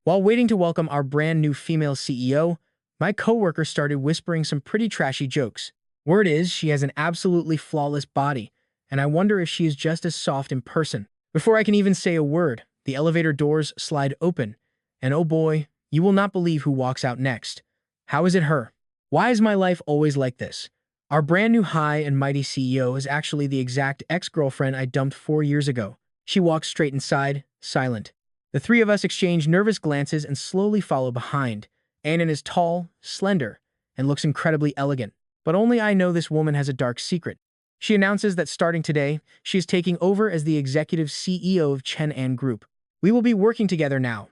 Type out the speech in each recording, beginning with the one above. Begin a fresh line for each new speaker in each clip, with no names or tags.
While waiting to welcome our brand new female CEO, my coworker started whispering some pretty trashy jokes. Word is, she has an absolutely flawless body, and I wonder if she is just as soft in person. Before I can even say a word, the elevator doors slide open, and oh boy, you will not believe who walks out next. How is it her? Why is my life always like this? Our brand new high and mighty CEO is actually the exact ex-girlfriend I dumped 4 years ago. She walks straight inside, silent. The three of us exchange nervous glances and slowly follow behind. Achen is tall, slender, and looks incredibly elegant. But only I know this woman has a dark secret. She announces that starting today, she is taking over as the executive CEO of Su Anan Group. We will be working together now.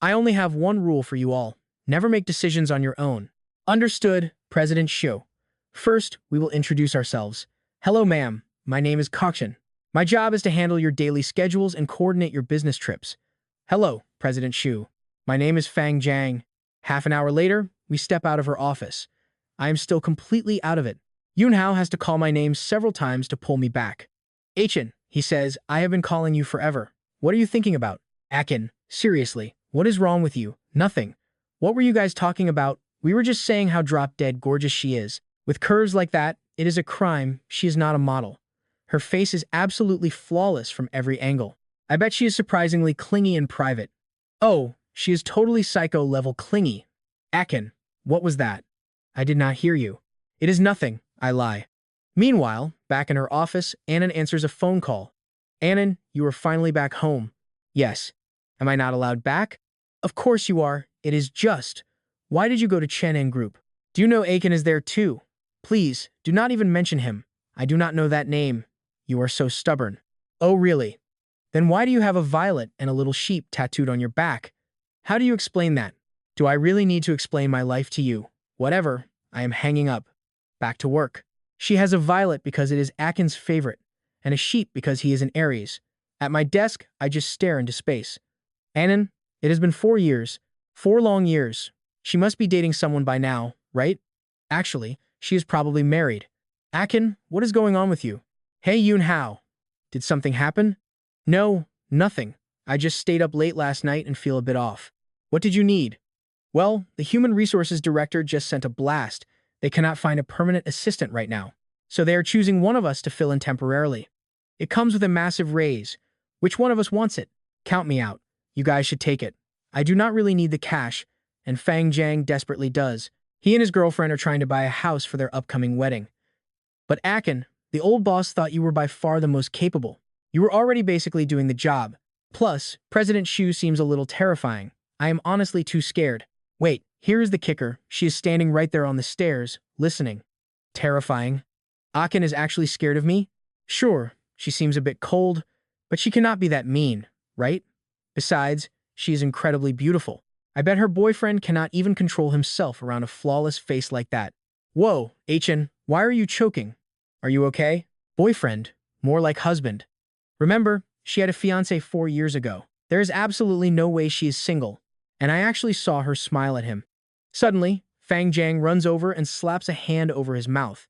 I only have one rule for you all. Never make decisions on your own. Understood, President Su. First, we will introduce ourselves. Hello, ma'am. My name is Achen. My job is to handle your daily schedules and coordinate your business trips. Hello, President Su. My name is Fang Jiang. Half an hour later, we step out of her office. I am still completely out of it. Yunhao has to call my name several times to pull me back. Achen, he says, I have been calling you forever. What are you thinking about? Achen, seriously, what is wrong with you? Nothing. What were you guys talking about? We were just saying how drop-dead gorgeous she is. With curves like that, it is a crime she is not a model. Her face is absolutely flawless from every angle. I bet she is surprisingly clingy in private. Oh, she is totally psycho-level clingy. Achen, what was that? I did not hear you. It is nothing, I lie. Meanwhile, back in her office, Anan answers a phone call. Anan, you are finally back home. Yes. Am I not allowed back? Of course you are. It is just. Why did you go to Su Anan Group? Do you know Achen is there too? Please, do not even mention him. I do not know that name. You are so stubborn. Oh, really? Then why do you have a violet and a little sheep tattooed on your back? How do you explain that? Do I really need to explain my life to you? Whatever, I am hanging up. Back to work. She has a violet because it is Achen's favorite, and a sheep because he is an Aries. At my desk, I just stare into space. Anan, it has been 4 years. 4 long years. She must be dating someone by now, right? Actually, she is probably married. Achen, what is going on with you? Hey Yunhao. Did something happen? No, nothing. I just stayed up late last night and feel a bit off. What did you need? Well, the Human Resources Director just sent a blast. They cannot find a permanent assistant right now, so they are choosing one of us to fill in temporarily. It comes with a massive raise. Which one of us wants it? Count me out. You guys should take it. I do not really need the cash, and Fang Jiang desperately does. He and his girlfriend are trying to buy a house for their upcoming wedding. But Achen, the old boss thought you were by far the most capable. You were already basically doing the job. Plus, President Su seems a little terrifying. I am honestly too scared. Wait, here is the kicker. She is standing right there on the stairs, listening. Terrifying. Achen is actually scared of me? Sure, she seems a bit cold, but she cannot be that mean, right? Besides, she is incredibly beautiful. I bet her boyfriend cannot even control himself around a flawless face like that. Whoa, Achen, why are you choking? Are you okay? Boyfriend, more like husband. Remember, she had a fiancé 4 years ago. There is absolutely no way she is single, and I actually saw her smile at him. Suddenly, Fang Jiang runs over and slaps a hand over his mouth.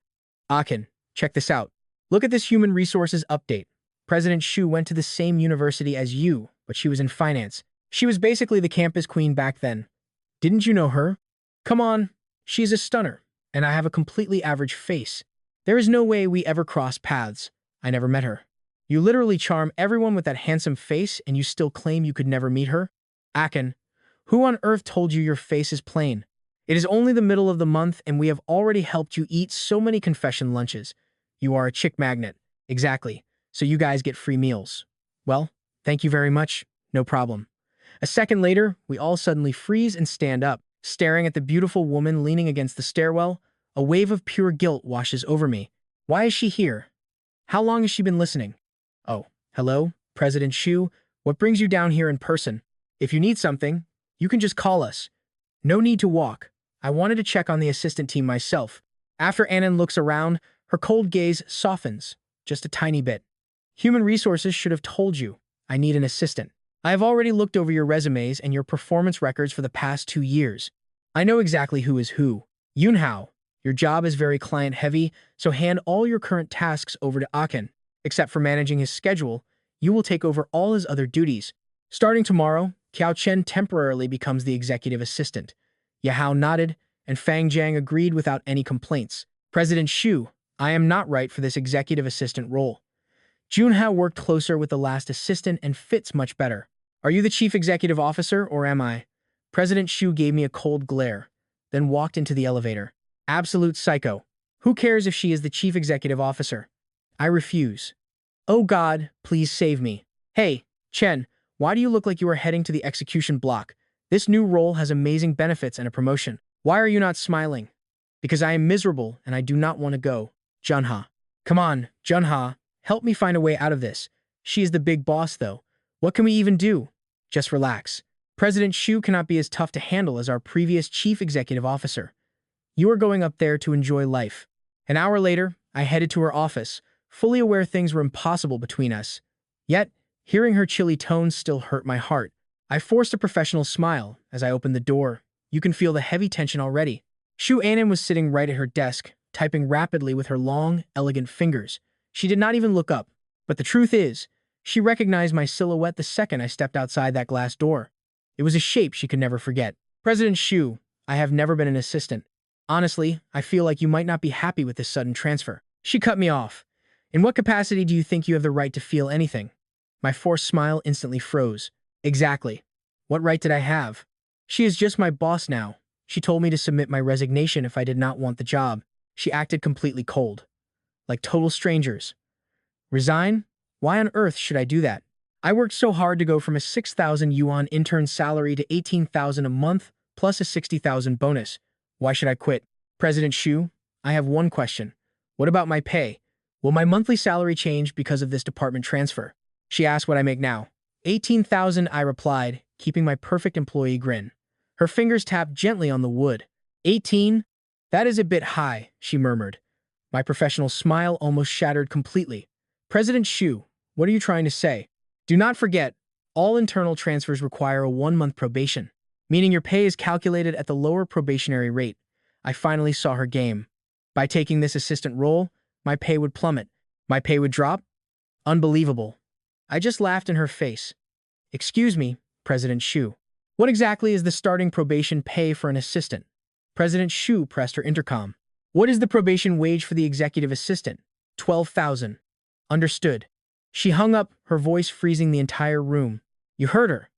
Achen, check this out. Look at this human resources update. President Su went to the same university as you, but she was in finance. She was basically the campus queen back then. Didn't you know her? Come on, she's a stunner, and I have a completely average face. There is no way we ever cross paths. I never met her. You literally charm everyone with that handsome face, and you still claim you could never meet her? Achen, who on earth told you your face is plain? It is only the middle of the month, and we have already helped you eat so many confession lunches. You are a chick magnet. Exactly. So you guys get free meals. Well, thank you very much. No problem. A second later, we all suddenly freeze and stand up, staring at the beautiful woman leaning against the stairwell. A wave of pure guilt washes over me. Why is she here? How long has she been listening? Oh, hello, President Su. What brings you down here in person? If you need something, you can just call us. No need to walk. I wanted to check on the assistant team myself. After Anan looks around, her cold gaze softens, just a tiny bit. Human Resources should have told you. I need an assistant. I have already looked over your resumes and your performance records for the past 2 years. I know exactly who is who. Yunhao, your job is very client-heavy, so hand all your current tasks over to Achen. Except for managing his schedule, you will take over all his other duties. Starting tomorrow, Kiao Chen temporarily becomes the executive assistant. Yahao nodded, and Fang Jiang agreed without any complaints. President Xu, I am not right for this executive assistant role. Junhao worked closer with the last assistant and fits much better. Are you the chief executive officer, or am I? President Xu gave me a cold glare, then walked into the elevator. Absolute psycho. Who cares if she is the chief executive officer? I refuse. Oh God, please save me. Hey, Chen, why do you look like you are heading to the execution block? This new role has amazing benefits and a promotion. Why are you not smiling? Because I am miserable and I do not want to go. Junha. Come on, Junha, help me find a way out of this. She is the big boss, though. What can we even do? Just relax. President Xu cannot be as tough to handle as our previous chief executive officer. You are going up there to enjoy life. An hour later, I headed to her office, fully aware things were impossible between us. Yet, hearing her chilly tones still hurt my heart. I forced a professional smile as I opened the door. You can feel the heavy tension already. Su Anan was sitting right at her desk, typing rapidly with her long, elegant fingers. She did not even look up. But the truth is, she recognized my silhouette the second I stepped outside that glass door. It was a shape she could never forget. President Xu, I have never been an assistant. Honestly, I feel like you might not be happy with this sudden transfer. She cut me off. In what capacity do you think you have the right to feel anything? My forced smile instantly froze. Exactly. What right did I have? She is just my boss now. She told me to submit my resignation if I did not want the job. She acted completely cold. Like total strangers. Resign? Why on earth should I do that? I worked so hard to go from a 6,000 yuan intern salary to 18,000 a month, plus a 60,000 bonus. Why should I quit? President Xu, I have one question. What about my pay? Will my monthly salary change because of this department transfer? She asked what I make now. 18,000, I replied, keeping my perfect employee grin. Her fingers tapped gently on the wood. 18? That is a bit high, she murmured. My professional smile almost shattered completely. President Xu, what are you trying to say? Do not forget, all internal transfers require a 1-month probation, meaning your pay is calculated at the lower probationary rate. I finally saw her game. By taking this assistant role, my pay would plummet. My pay would drop? Unbelievable. I just laughed in her face. Excuse me, President Xu. What exactly is the starting probation pay for an assistant? President Xu pressed her intercom. What is the probation wage for the executive assistant? 12,000. Understood. She hung up, her voice freezing the entire room. You heard her.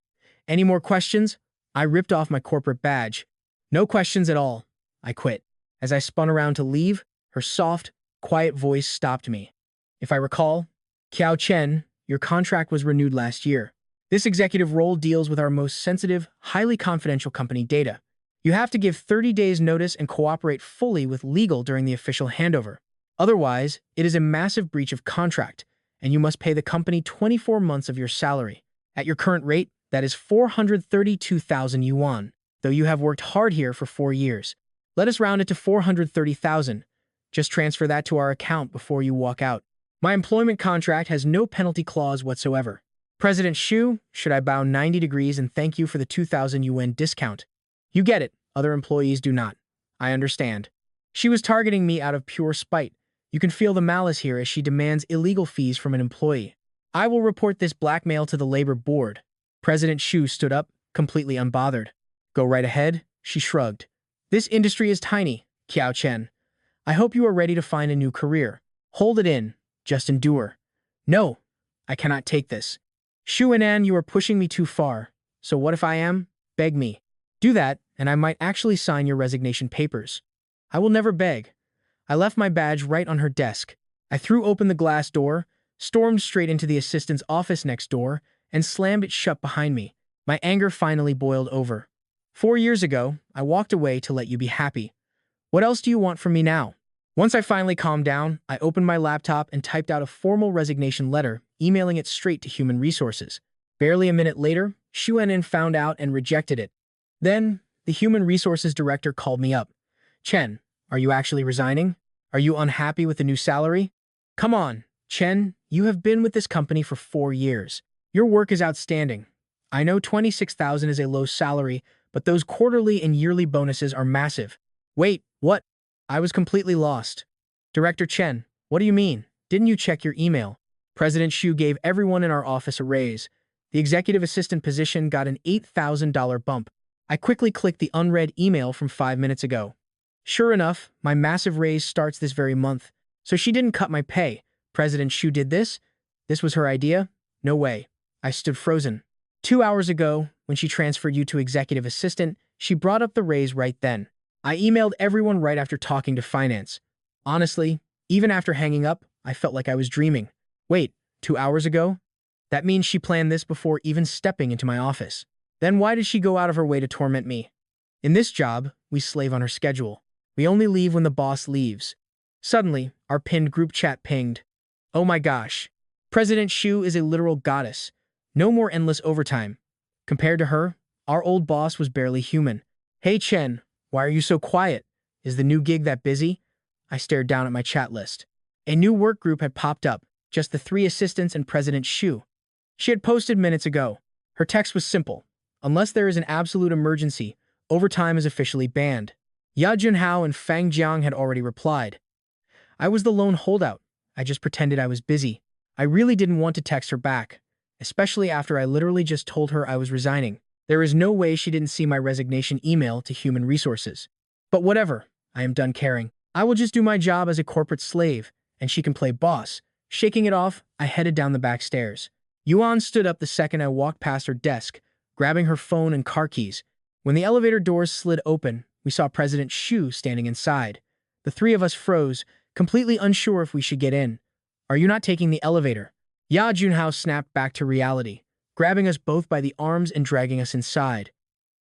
Any more questions? I ripped off my corporate badge. No questions at all. I quit. As I spun around to leave, her soft, quiet voice stopped me. If I recall, Kiao Chen, your contract was renewed last year. This executive role deals with our most sensitive, highly confidential company data. You have to give 30 days notice and cooperate fully with legal during the official handover. Otherwise, it is a massive breach of contract, and you must pay the company 24 months of your salary. At your current rate, that is 432,000 yuan, though you have worked hard here for 4 years. Let us round it to 430,000. Just transfer that to our account before you walk out. My employment contract has no penalty clause whatsoever. President Xu, should I bow 90 degrees and thank you for the 2,000 yuan discount? You get it, other employees do not. I understand. She was targeting me out of pure spite. You can feel the malice here as she demands illegal fees from an employee. I will report this blackmail to the labor board. President Xu stood up, completely unbothered. Go right ahead, she shrugged. This industry is tiny, Kiao Chen. I hope you are ready to find a new career. Hold it in, just endure. No, I cannot take this. Su Anan, you are pushing me too far. So what if I am? Beg me. Do that, and I might actually sign your resignation papers. I will never beg. I left my badge right on her desk. I threw open the glass door, stormed straight into the assistant's office next door, and slammed it shut behind me. My anger finally boiled over. 4 years ago, I walked away to let you be happy. What else do you want from me now? Once I finally calmed down, I opened my laptop and typed out a formal resignation letter, emailing it straight to Human Resources. Barely a minute later, Su Anan found out and rejected it. Then, the Human Resources director called me up. Chen, are you actually resigning? Are you unhappy with the new salary? Come on, Chen, you have been with this company for 4 years. Your work is outstanding. I know 26,000 is a low salary, but those quarterly and yearly bonuses are massive. Wait, what? I was completely lost. Director Chen, what do you mean? Didn't you check your email? President Xu gave everyone in our office a raise. The executive assistant position got an $8,000 bump. I quickly clicked the unread email from 5 minutes ago. Sure enough, my massive raise starts this very month. So she didn't cut my pay. President Xu did this? This was her idea? No way. I stood frozen. 2 hours ago, when she transferred you to executive assistant, she brought up the raise right then. I emailed everyone right after talking to finance. Honestly, even after hanging up, I felt like I was dreaming. Wait, 2 hours ago? That means she planned this before even stepping into my office. Then why did she go out of her way to torment me? In this job, we slave on her schedule. We only leave when the boss leaves. Suddenly, our pinned group chat pinged. Oh my gosh. President Xu is a literal goddess. No more endless overtime. Compared to her, our old boss was barely human. Hey Chen, why are you so quiet? Is the new gig that busy? I stared down at my chat list. A new work group had popped up, just the 3 assistants and President Xu. She had posted minutes ago. Her text was simple. Unless there is an absolute emergency, overtime is officially banned. Ya Junhao and Fang Jiang had already replied. I was the lone holdout. I just pretended I was busy. I really didn't want to text her back, especially after I literally just told her I was resigning. There is no way she didn't see my resignation email to human resources. But whatever, I am done caring. I will just do my job as a corporate slave, and she can play boss. Shaking it off, I headed down the back stairs. Yuan stood up the second I walked past her desk, grabbing her phone and car keys. When the elevator doors slid open, we saw President Xu standing inside. The 3 of us froze, completely unsure if we should get in. Are you not taking the elevator? Ya Junhao snapped back to reality, grabbing us both by the arms and dragging us inside.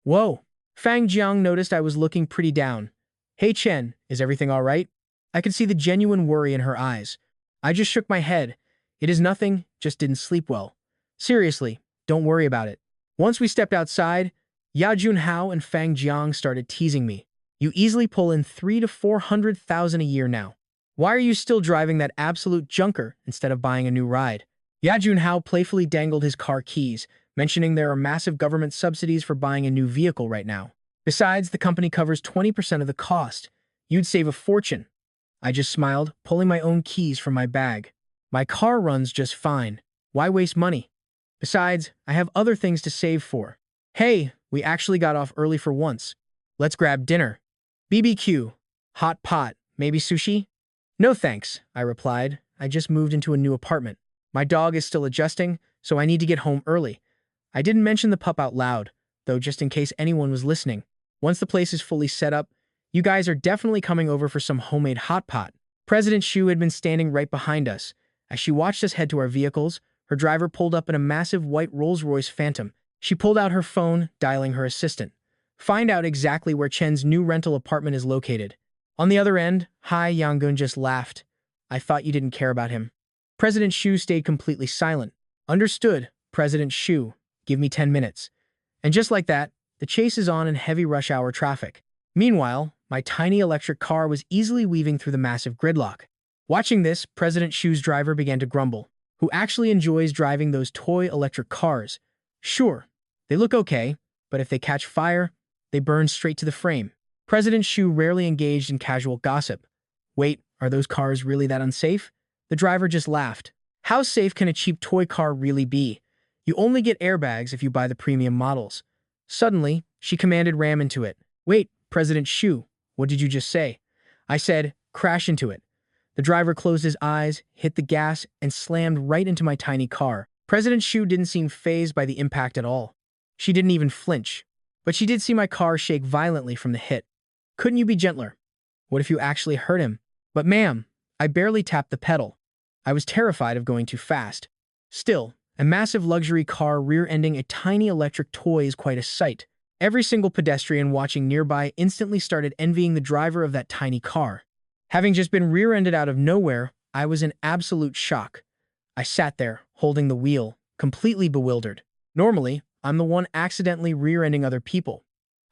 Whoa! Fang Jiang noticed I was looking pretty down. Hey Chen, is everything all right? I could see the genuine worry in her eyes. I just shook my head. It is nothing, just didn't sleep well. Seriously, don't worry about it. Once we stepped outside, Ya Junhao and Fang Jiang started teasing me. You easily pull in 300,000 to 400,000 a year now. Why are you still driving that absolute junker instead of buying a new ride? Ya Junhao playfully dangled his car keys, mentioning there are massive government subsidies for buying a new vehicle right now. Besides, the company covers 20% of the cost. You'd save a fortune. I just smiled, pulling my own keys from my bag. My car runs just fine. Why waste money? Besides, I have other things to save for. Hey, we actually got off early for once. Let's grab dinner. BBQ, hot pot, maybe sushi? No thanks, I replied. I just moved into a new apartment. My dog is still adjusting, so I need to get home early. I didn't mention the pup out loud, though, just in case anyone was listening. Once the place is fully set up, you guys are definitely coming over for some homemade hot pot. President Xu had been standing right behind us. As she watched us head to our vehicles, her driver pulled up in a massive white Rolls-Royce Phantom. She pulled out her phone, dialing her assistant. Find out exactly where Chen's new rental apartment is located. On the other end, Hai Yangun just laughed. I thought you didn't care about him. President Xu stayed completely silent. Understood, President Xu. Give me 10 minutes. And just like that, the chase is on in heavy rush hour traffic. Meanwhile, my tiny electric car was easily weaving through the massive gridlock. Watching this, President Xu's driver began to grumble. Who actually enjoys driving those toy electric cars? Sure, they look okay, but if they catch fire, they burn straight to the frame. President Xu rarely engaged in casual gossip. Wait, are those cars really that unsafe? The driver just laughed. How safe can a cheap toy car really be? You only get airbags if you buy the premium models. Suddenly, she commanded ram into it. Wait, President Xu, what did you just say? I said, crash into it. The driver closed his eyes, hit the gas, and slammed right into my tiny car. President Xu didn't seem fazed by the impact at all. She didn't even flinch. But she did see my car shake violently from the hit. Couldn't you be gentler? What if you actually hurt him? But ma'am, I barely tapped the pedal. I was terrified of going too fast. Still, a massive luxury car rear-ending a tiny electric toy is quite a sight. Every single pedestrian watching nearby instantly started envying the driver of that tiny car. Having just been rear-ended out of nowhere, I was in absolute shock. I sat there, holding the wheel, completely bewildered. Normally, I'm the one accidentally rear-ending other people.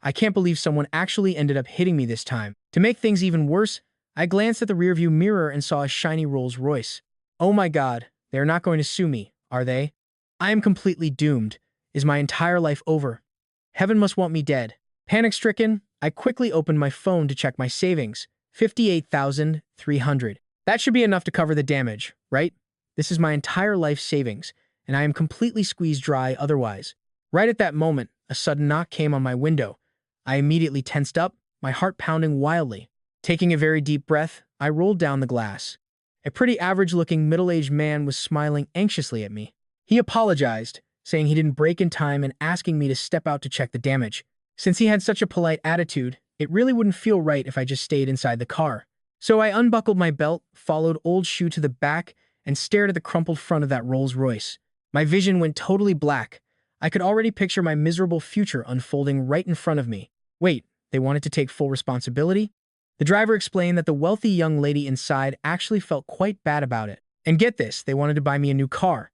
I can't believe someone actually ended up hitting me this time. To make things even worse, I glanced at the rearview mirror and saw a shiny Rolls-Royce. Oh my god, they're not going to sue me, are they? I am completely doomed. Is my entire life over? Heaven must want me dead. Panic-stricken, I quickly opened my phone to check my savings. 58,300. That should be enough to cover the damage, right? This is my entire life savings, and I am completely squeezed dry otherwise. Right at that moment, a sudden knock came on my window. I immediately tensed up, my heart pounding wildly. Taking a very deep breath, I rolled down the glass. A pretty average-looking middle-aged man was smiling anxiously at me. He apologized, saying he didn't brake in time and asking me to step out to check the damage. Since he had such a polite attitude, it really wouldn't feel right if I just stayed inside the car. So I unbuckled my belt, followed Old Shoe to the back, and stared at the crumpled front of that Rolls-Royce. My vision went totally black. I could already picture my miserable future unfolding right in front of me. Wait, they wanted to take full responsibility? The driver explained that the wealthy young lady inside actually felt quite bad about it. And get this, they wanted to buy me a new car.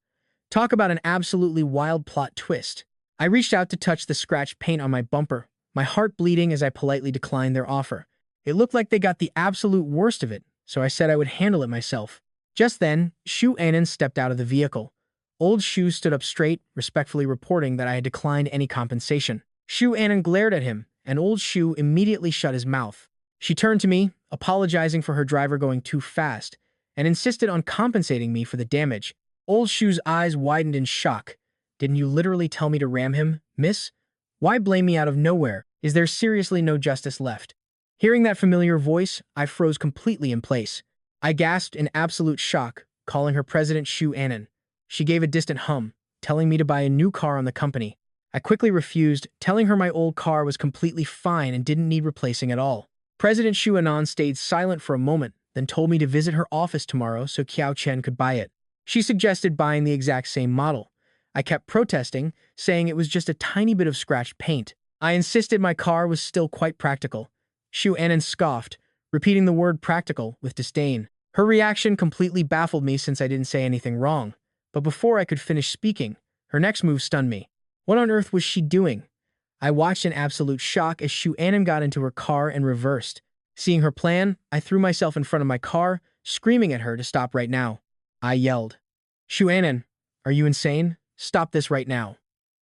Talk about an absolutely wild plot twist. I reached out to touch the scratched paint on my bumper, my heart bleeding as I politely declined their offer. It looked like they got the absolute worst of it, so I said I would handle it myself. Just then, Su Anan stepped out of the vehicle. Old Shu stood up straight, respectfully reporting that I had declined any compensation. Su Anan glared at him, and Old Shu immediately shut his mouth. She turned to me, apologizing for her driver going too fast, and insisted on compensating me for the damage. Old Shu's eyes widened in shock. Didn't you literally tell me to ram him, miss? Why blame me out of nowhere? Is there seriously no justice left? Hearing that familiar voice, I froze completely in place. I gasped in absolute shock, calling her President Su Anan. She gave a distant hum, telling me to buy a new car on the company. I quickly refused, telling her my old car was completely fine and didn't need replacing at all. President Su Anan stayed silent for a moment, then told me to visit her office tomorrow so Achen could buy it. She suggested buying the exact same model. I kept protesting, saying it was just a tiny bit of scratched paint. I insisted my car was still quite practical. Su Anan scoffed, repeating the word practical with disdain. Her reaction completely baffled me since I didn't say anything wrong. But before I could finish speaking, her next move stunned me. What on earth was she doing? I watched in absolute shock as Su Anan got into her car and reversed. Seeing her plan, I threw myself in front of my car, screaming at her to stop right now. I yelled, Su Anan, are you insane? Stop this right now.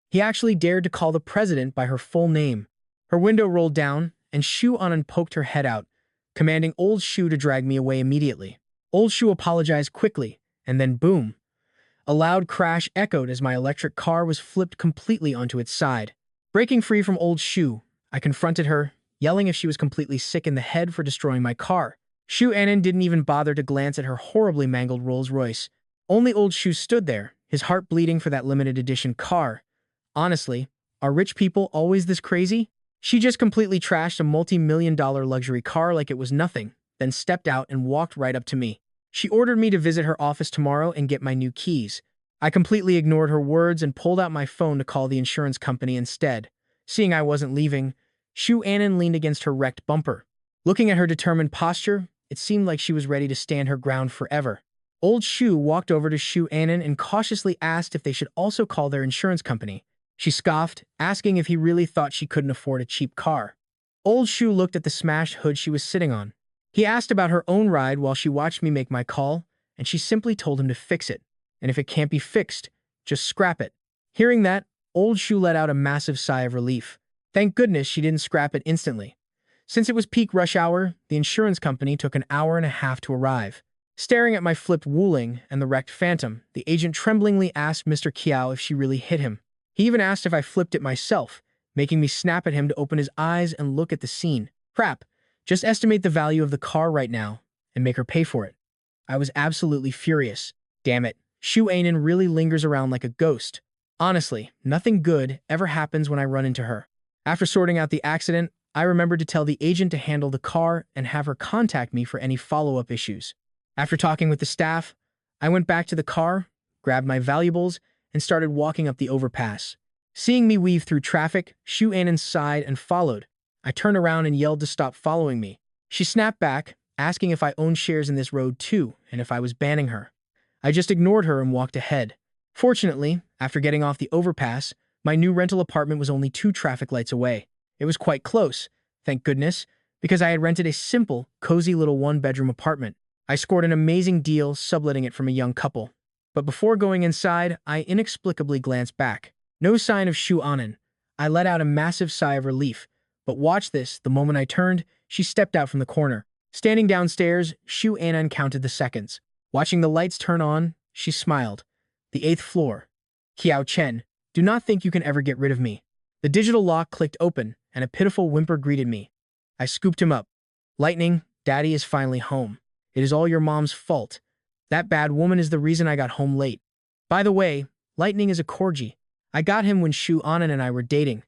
He actually dared to call the president by her full name. Her window rolled down, and Su Anan poked her head out, commanding Old Shu to drag me away immediately. Old Shu apologized quickly, and then boom. A loud crash echoed as my electric car was flipped completely onto its side. Breaking free from Old Shu, I confronted her, yelling if she was completely sick in the head for destroying my car. Su Anan didn't even bother to glance at her horribly mangled Rolls-Royce. Only Old Shu stood there, his heart bleeding for that limited edition car. Honestly, are rich people always this crazy? She just completely trashed a multi-million-dollar luxury car like it was nothing, then stepped out and walked right up to me. She ordered me to visit her office tomorrow and get my new keys. I completely ignored her words and pulled out my phone to call the insurance company instead. Seeing I wasn't leaving, Su Anan leaned against her wrecked bumper. Looking at her determined posture, it seemed like she was ready to stand her ground forever. Old Shu walked over to Su Anan and cautiously asked if they should also call their insurance company. She scoffed, asking if he really thought she couldn't afford a cheap car. Old Shu looked at the smashed hood she was sitting on. He asked about her own ride while she watched me make my call, and she simply told him to fix it. And if it can't be fixed, just scrap it. Hearing that, Old Shu let out a massive sigh of relief. Thank goodness she didn't scrap it instantly. Since it was peak rush hour, the insurance company took an hour and a half to arrive. Staring at my flipped Wuling and the wrecked Phantom, the agent tremblingly asked Mr. Kiao if she really hit him. He even asked if I flipped it myself, making me snap at him to open his eyes and look at the scene. Crap, just estimate the value of the car right now and make her pay for it. I was absolutely furious. Damn it, Su Anan really lingers around like a ghost. Honestly, nothing good ever happens when I run into her. After sorting out the accident, I remembered to tell the agent to handle the car and have her contact me for any follow-up issues. After talking with the staff, I went back to the car, grabbed my valuables, and started walking up the overpass. Seeing me weave through traffic, Su Anan sighed and followed. I turned around and yelled to stop following me. She snapped back, asking if I owned shares in this road too, and if I was banning her. I just ignored her and walked ahead. Fortunately, after getting off the overpass, my new rental apartment was only 2 traffic lights away. It was quite close, thank goodness, because I had rented a simple, cozy little 1-bedroom apartment. I scored an amazing deal subletting it from a young couple. But before going inside, I inexplicably glanced back. No sign of Su Anan. I let out a massive sigh of relief. But watch this, the moment I turned, she stepped out from the corner. Standing downstairs, Su Anan counted the seconds. Watching the lights turn on, she smiled. The 8th floor. Kiao Chen, do not think you can ever get rid of me. The digital lock clicked open, and a pitiful whimper greeted me. I scooped him up. Lightning, Daddy is finally home. It is all your mom's fault. That bad woman is the reason I got home late. By the way, Lightning is a corgi. I got him when Su Anan and I were dating.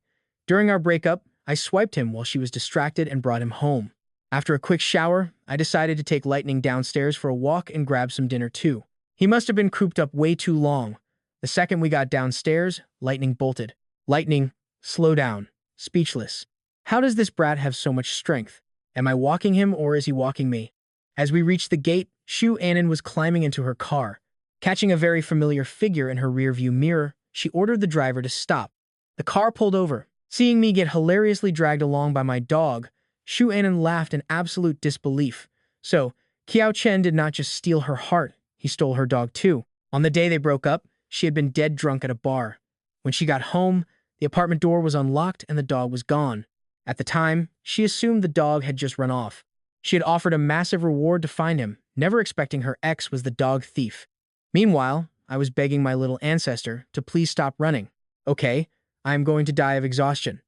During our breakup, I swiped him while she was distracted and brought him home. After a quick shower, I decided to take Lightning downstairs for a walk and grab some dinner too. He must have been cooped up way too long. The second we got downstairs, Lightning bolted. Lightning, slow down. Speechless. How does this brat have so much strength? Am I walking him or is he walking me? As we reached the gate, Su Anan was climbing into her car. Catching a very familiar figure in her rearview mirror, she ordered the driver to stop. The car pulled over. Seeing me get hilariously dragged along by my dog, Su Anan laughed in absolute disbelief. So, Kiao Chen did not just steal her heart, he stole her dog too. On the day they broke up, she had been dead drunk at a bar. When she got home, the apartment door was unlocked and the dog was gone. At the time, she assumed the dog had just run off. She had offered a massive reward to find him, never expecting her ex was the dog thief. Meanwhile, I was begging my little ancestor to please stop running. Okay, I am going to die of exhaustion.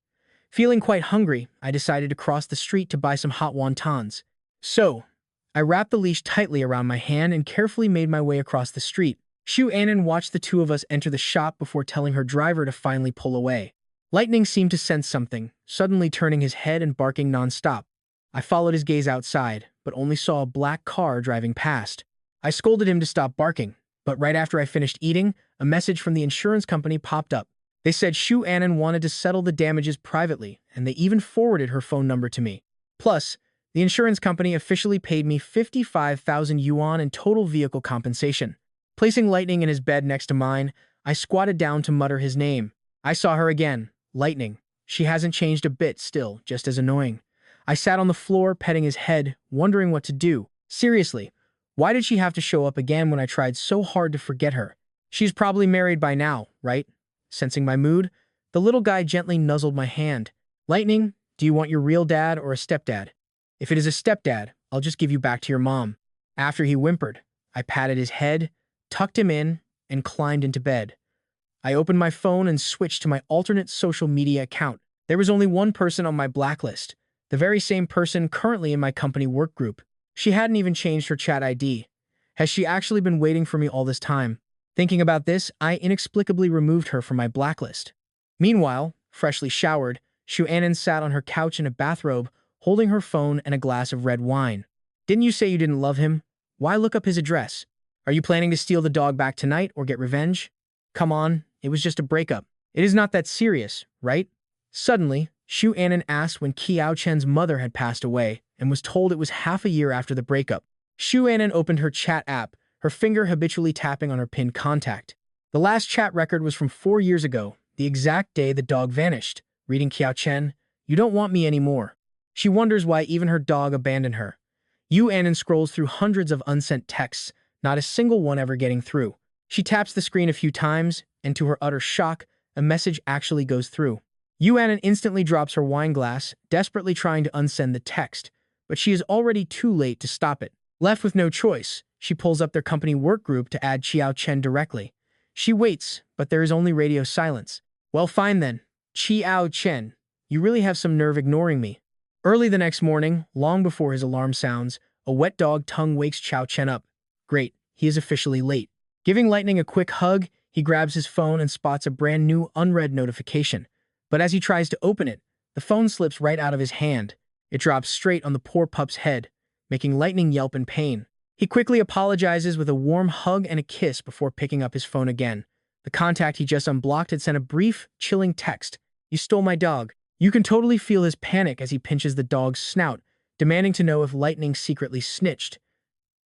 Feeling quite hungry, I decided to cross the street to buy some hot wontons. So, I wrapped the leash tightly around my hand and carefully made my way across the street. Su Anan watched the two of us enter the shop before telling her driver to finally pull away. Lightning seemed to sense something, suddenly turning his head and barking nonstop. I followed his gaze outside, but only saw a black car driving past. I scolded him to stop barking, but right after I finished eating, a message from the insurance company popped up. They said Su Anan wanted to settle the damages privately, and they even forwarded her phone number to me. Plus, the insurance company officially paid me 55,000 yuan in total vehicle compensation. Placing Lightning in his bed next to mine, I squatted down to mutter his name. I saw her again. Lightning. She hasn't changed a bit still, just as annoying. I sat on the floor, petting his head, wondering what to do. Seriously, why did she have to show up again when I tried so hard to forget her? She's probably married by now, right? Sensing my mood, the little guy gently nuzzled my hand. Lightning, do you want your real dad or a stepdad? If it is a stepdad, I'll just give you back to your mom. After he whimpered, I patted his head, tucked him in, and climbed into bed. I opened my phone and switched to my alternate social media account. There was only one person on my blacklist, the very same person currently in my company work group. She hadn't even changed her chat ID. Has she actually been waiting for me all this time? Thinking about this, I inexplicably removed her from my blacklist. Meanwhile, freshly showered, Su Anan sat on her couch in a bathrobe, holding her phone and a glass of red wine. Didn't you say you didn't love him? Why look up his address? Are you planning to steal the dog back tonight or get revenge? Come on, it was just a breakup. It is not that serious, right? Suddenly, Su Anan asked when Kiao Chen's mother had passed away and was told it was half a year after the breakup. Su Anan opened her chat app, her finger habitually tapping on her pinned contact. The last chat record was from 4 years ago, the exact day the dog vanished. Reading Kiao Chen, you don't want me anymore. She wonders why even her dog abandoned her. Yu Anan scrolls through hundreds of unsent texts, not a single one ever getting through. She taps the screen a few times, and to her utter shock, a message actually goes through. Yu Anan instantly drops her wine glass, desperately trying to unsend the text, but she is already too late to stop it. Left with no choice, she pulls up their company work group to add Kiao Chen directly. She waits, but there is only radio silence. Well, fine then. Kiao Chen, you really have some nerve ignoring me. Early the next morning, long before his alarm sounds, a wet dog tongue wakes Kiao Chen up. Great, he is officially late. Giving Lightning a quick hug, he grabs his phone and spots a brand new unread notification. But as he tries to open it, the phone slips right out of his hand. It drops straight on the poor pup's head, making Lightning yelp in pain. He quickly apologizes with a warm hug and a kiss before picking up his phone again. The contact he just unblocked had sent a brief, chilling text. You stole my dog. You can totally feel his panic as he pinches the dog's snout, demanding to know if Lightning secretly snitched.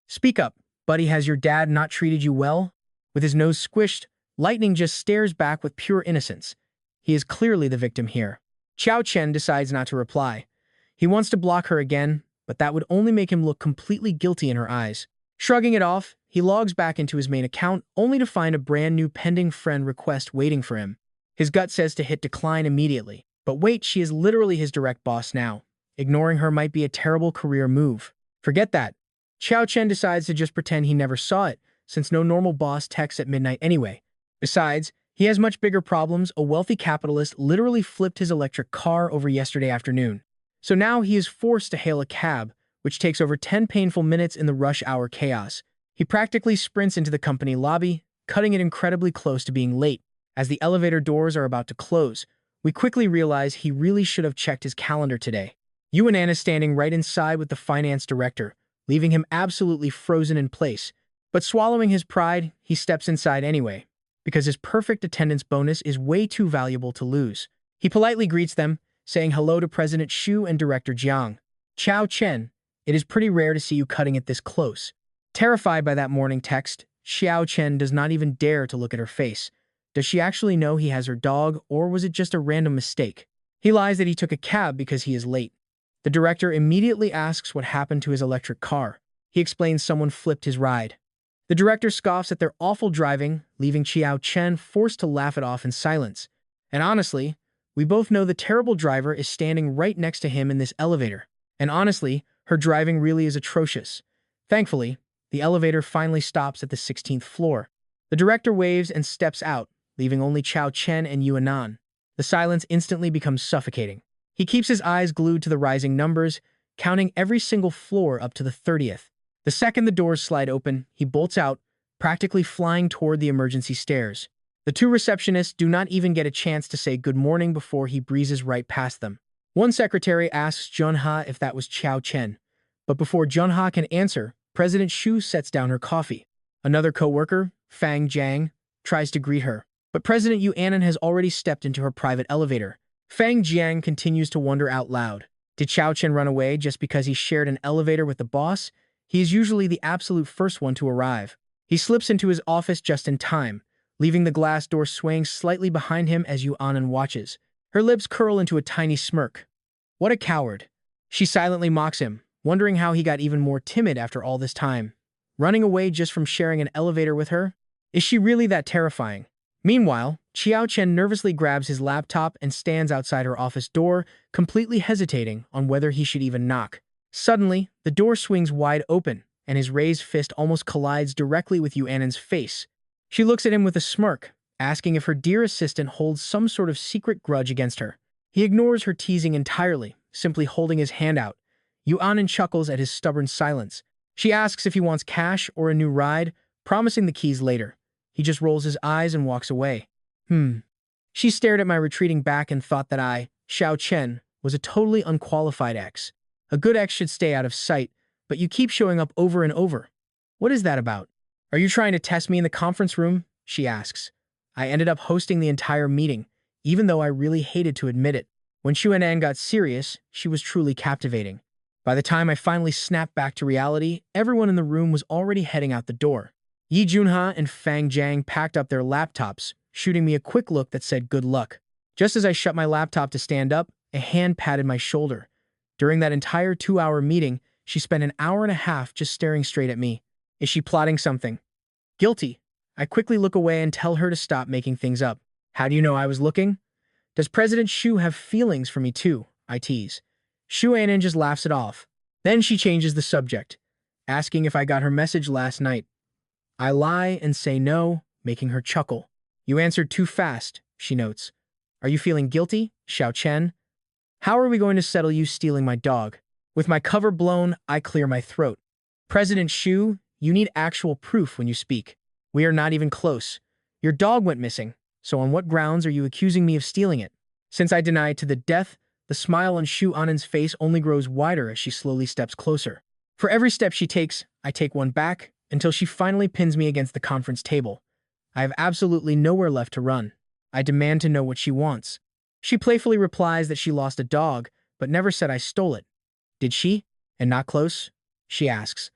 Speak up, buddy, has your dad not treated you well? With his nose squished, Lightning just stares back with pure innocence. He is clearly the victim here. Kiao Chen decides not to reply. He wants to block her again, but that would only make him look completely guilty in her eyes. Shrugging it off, he logs back into his main account, only to find a brand new pending friend request waiting for him. His gut says to hit decline immediately. But wait, she is literally his direct boss now. Ignoring her might be a terrible career move. Forget that. Kiao Chen decides to just pretend he never saw it, since no normal boss texts at midnight anyway. Besides, He has much bigger problems. A wealthy capitalist literally flipped his electric car over yesterday afternoon. So now he is forced to hail a cab, which takes over 10 painful minutes in the rush hour chaos. He practically sprints into the company lobby, cutting it incredibly close to being late. As the elevator doors are about to close, we quickly realize he really should have checked his calendar today. Su Anan is standing right inside with the finance director, leaving him absolutely frozen in place. But swallowing his pride, he steps inside anyway, because his perfect attendance bonus is way too valuable to lose. He politely greets them, saying hello to President Shu and Director Jiang. Chao Chen, it is pretty rare to see you cutting it this close. Terrified by that morning text, Xiao Chen does not even dare to look at her face. Does she actually know he has her dog, or was it just a random mistake? He lies that he took a cab because he is late. The director immediately asks what happened to his electric car. He explains someone flipped his ride. The director scoffs at their awful driving, leaving Xiao Chen forced to laugh it off in silence. And honestly, we both know the terrible driver is standing right next to him in this elevator. And honestly, her driving really is atrocious. Thankfully, the elevator finally stops at the 16th floor. The director waves and steps out, leaving only Chao Chen and Su Anan. The silence instantly becomes suffocating. He keeps his eyes glued to the rising numbers, counting every single floor up to the 30th. The second the doors slide open, he bolts out, practically flying toward the emergency stairs. The two receptionists do not even get a chance to say good morning before he breezes right past them. One secretary asks Junha if that was Chao Chen, but before Junha can answer, President Shu sets down her coffee. Another co-worker, Fang Jiang, tries to greet her, but President Su Anan has already stepped into her private elevator. Fang Jiang continues to wonder out loud. Did Chao Chen run away just because he shared an elevator with the boss? He is usually the absolute first one to arrive. He slips into his office just in time, leaving the glass door swaying slightly behind him as Su Anan watches. Her lips curl into a tiny smirk. What a coward. She silently mocks him, wondering how he got even more timid after all this time. Running away just from sharing an elevator with her? Is she really that terrifying? Meanwhile, Xiao Chen nervously grabs his laptop and stands outside her office door, completely hesitating on whether he should even knock. Suddenly, the door swings wide open, and his raised fist almost collides directly with Su Anan's face. She looks at him with a smirk, asking if her dear assistant holds some sort of secret grudge against her. He ignores her teasing entirely, simply holding his hand out. Su Anan chuckles at his stubborn silence. She asks if he wants cash or a new ride, promising the keys later. He just rolls his eyes and walks away. She stared at my retreating back and thought that I, Xiao Chen, was a totally unqualified ex. A good ex should stay out of sight, but you keep showing up over and over. What is that about? Are you trying to test me in the conference room? She asks. I ended up hosting the entire meeting, even though I really hated to admit it. When Su Anan got serious, she was truly captivating. By the time I finally snapped back to reality, everyone in the room was already heading out the door. Yi Junha and Fang Jiang packed up their laptops, shooting me a quick look that said good luck. Just as I shut my laptop to stand up, a hand patted my shoulder. During that entire 2-hour meeting, she spent an hour and a half just staring straight at me. Is she plotting something? Guilty. I quickly look away and tell her to stop making things up. How do you know I was looking? Does President Shu have feelings for me too? I tease. Su Anan just laughs it off. Then she changes the subject, asking if I got her message last night. I lie and say no, making her chuckle. You answered too fast, she notes. Are you feeling guilty, Xiao Chen? How are we going to settle you stealing my dog? With my cover blown, I clear my throat. President Shu, you need actual proof when you speak. We are not even close. Your dog went missing, so on what grounds are you accusing me of stealing it? Since I deny it to the death, the smile on Su Anan's face only grows wider as she slowly steps closer. For every step she takes, I take one back, until she finally pins me against the conference table. I have absolutely nowhere left to run. I demand to know what she wants. She playfully replies that she lost a dog, but never said I stole it. Did she? And not close? She asks.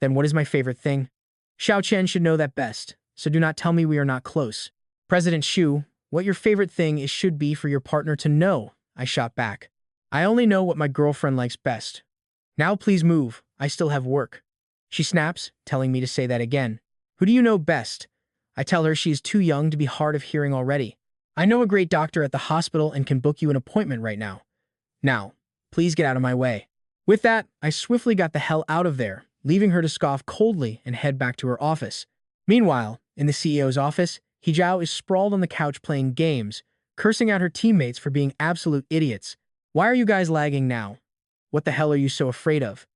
Then what is my favorite thing? Xiao Chen should know that best, so do not tell me we are not close. President Shu, what your favorite thing is should be for your partner to know, I shot back. I only know what my girlfriend likes best. Now please move, I still have work. She snaps, telling me to say that again. Who do you know best? I tell her she is too young to be hard of hearing already. I know a great doctor at the hospital and can book you an appointment right now. Now, please get out of my way. With that, I swiftly got the hell out of there, leaving her to scoff coldly and head back to her office. Meanwhile, in the CEO's office, Hijao is sprawled on the couch playing games, cursing out her teammates for being absolute idiots. Why are you guys lagging now? What the hell are you so afraid of?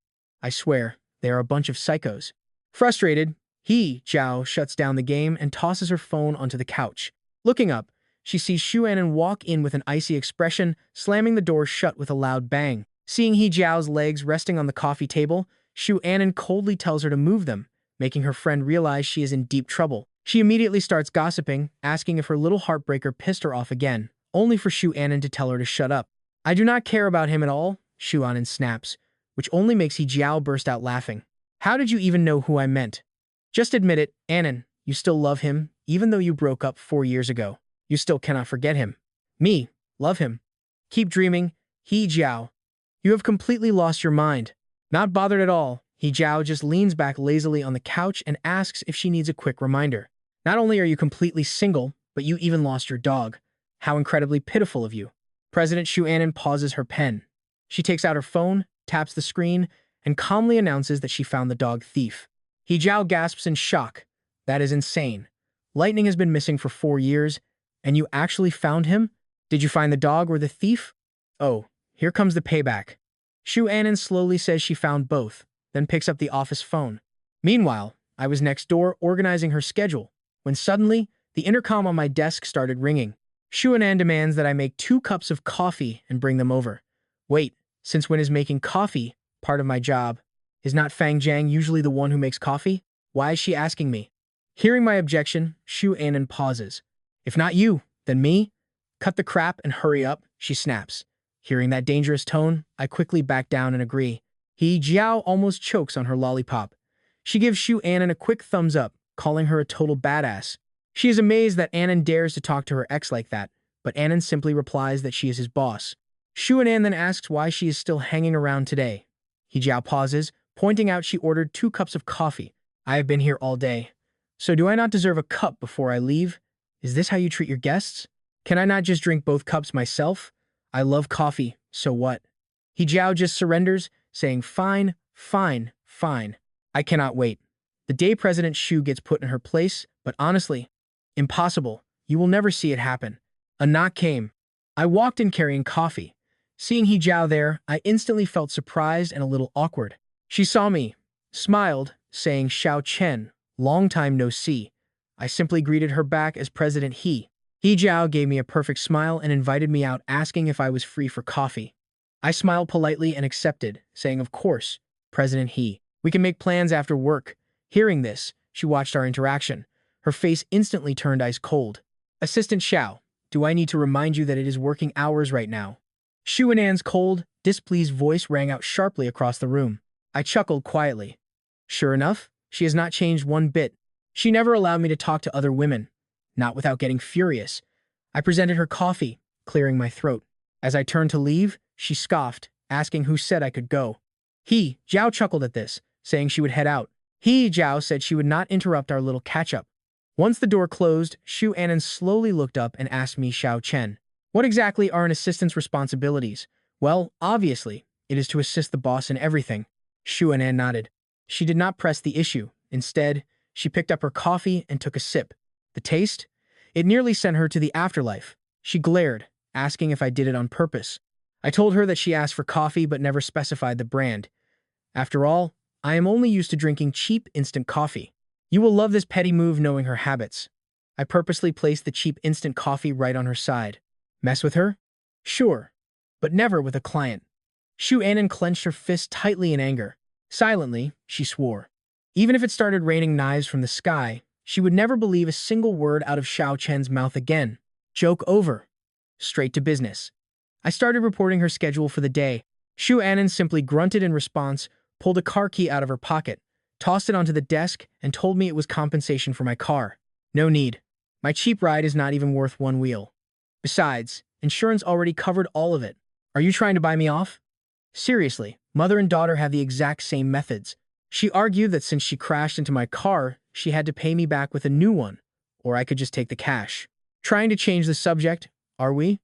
I swear, they are a bunch of psychos. Frustrated, Hijao shuts down the game and tosses her phone onto the couch. Looking up, she sees Su Anan walk in with an icy expression, slamming the door shut with a loud bang. Seeing Hijiao's legs resting on the coffee table, Su Anan coldly tells her to move them, making her friend realize she is in deep trouble. She immediately starts gossiping, asking if her little heartbreaker pissed her off again, only for Su Anan to tell her to shut up. I do not care about him at all, Su Anan snaps, which only makes Hijiao burst out laughing. How did you even know who I meant? Just admit it, Anan, you still love him, even though you broke up 4 years ago. You still cannot forget him. Me, love him. Keep dreaming, Hijiao. You have completely lost your mind. Not bothered at all, Hijiao just leans back lazily on the couch and asks if she needs a quick reminder. Not only are you completely single, but you even lost your dog. How incredibly pitiful of you. President Su Anan pauses her pen. She takes out her phone, taps the screen, and calmly announces that she found the dog thief. Hijiao gasps in shock. That is insane. Lightning has been missing for 4 years, and you actually found him? Did you find the dog or the thief? Oh, here comes the payback. Su Anan slowly says she found both, then picks up the office phone. Meanwhile, I was next door organizing her schedule, when suddenly, the intercom on my desk started ringing. Su Anan demands that I make 2 cups of coffee and bring them over. Wait, since when is making coffee part of my job? Is not Fang Jiang usually the one who makes coffee? Why is she asking me? Hearing my objection, Su Anan pauses. If not you, then me? Cut the crap and hurry up, she snaps. Hearing that dangerous tone, I quickly back down and agree. Hijiao almost chokes on her lollipop. She gives Su Anan a quick thumbs up, calling her a total badass. She is amazed that Anan dares to talk to her ex like that, but Anan simply replies that she is his boss. Su Anan then asks why she is still hanging around today. Hijiao pauses, pointing out she ordered 2 cups of coffee. I have been here all day. So do I not deserve a cup before I leave? Is this how you treat your guests? Can I not just drink both cups myself? I love coffee, so what? Hijiao just surrenders, saying fine, fine, fine. I cannot wait. The day President Shu gets put in her place, but honestly, impossible. You will never see it happen. A knock came. I walked in carrying coffee. Seeing Hijiao there, I instantly felt surprised and a little awkward. She saw me, smiled, saying Xiao Chen, long time no see. I simply greeted her back as President He. Hijiao gave me a perfect smile and invited me out, asking if I was free for coffee. I smiled politely and accepted, saying of course, President He. We can make plans after work. Hearing this, she watched our interaction. Her face instantly turned ice cold. Assistant Xiao, do I need to remind you that it is working hours right now? Su Anan's cold, displeased voice rang out sharply across the room. I chuckled quietly. Sure enough, she has not changed one bit. She never allowed me to talk to other women, not without getting furious. I presented her coffee, clearing my throat. As I turned to leave, she scoffed, asking who said I could go. Zhao chuckled at this, saying she would head out. Zhao said she would not interrupt our little catch-up. Once the door closed, Su Anan slowly looked up and asked me Xiao Chen. What exactly are an assistant's responsibilities? Well, obviously, it is to assist the boss in everything. Su Anan nodded. She did not press the issue. Instead, she picked up her coffee and took a sip. The taste? It nearly sent her to the afterlife. She glared, asking if I did it on purpose. I told her that she asked for coffee but never specified the brand. After all, I am only used to drinking cheap instant coffee. You will love this petty move knowing her habits. I purposely placed the cheap instant coffee right on her side. Mess with her? Sure, but never with a client. Su Anan clenched her fist tightly in anger. Silently, she swore. Even if it started raining knives from the sky, she would never believe a single word out of Xiao Chen's mouth again. Joke over. Straight to business. I started reporting her schedule for the day. Su Anan simply grunted in response, pulled a car key out of her pocket, tossed it onto the desk, and told me it was compensation for my car. No need. My cheap ride is not even worth 1 wheel. Besides, insurance already covered all of it. Are you trying to buy me off? Seriously, mother and daughter have the exact same methods. She argued that since she crashed into my car, she had to pay me back with a new one, or I could just take the cash. Trying to change the subject, are we?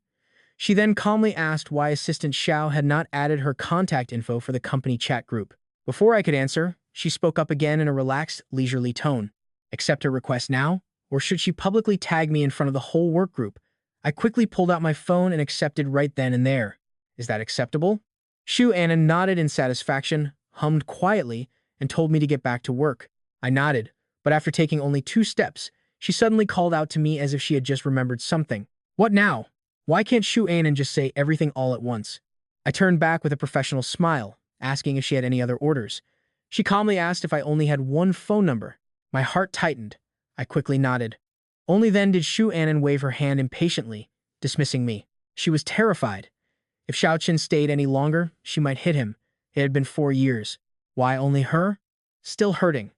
She then calmly asked why Assistant Xiao had not added her contact info for the company chat group. Before I could answer, she spoke up again in a relaxed, leisurely tone. Accept her request now, Or should she publicly tag me in front of the whole work group? I quickly pulled out my phone and accepted right then and there. Is that acceptable? Su Anan nodded in satisfaction, hummed quietly, and told me to get back to work. I nodded, but after taking only 2 steps, she suddenly called out to me as if she had just remembered something. What now? Why can't Su Anan just say everything all at once? I turned back with a professional smile, asking if she had any other orders. She calmly asked if I only had one phone number. My heart tightened. I quickly nodded. Only then did Su Anan wave her hand impatiently, dismissing me. She was terrified. If Xiaochen stayed any longer, she might hit him. It had been 4 years. Why only her? Still hurting.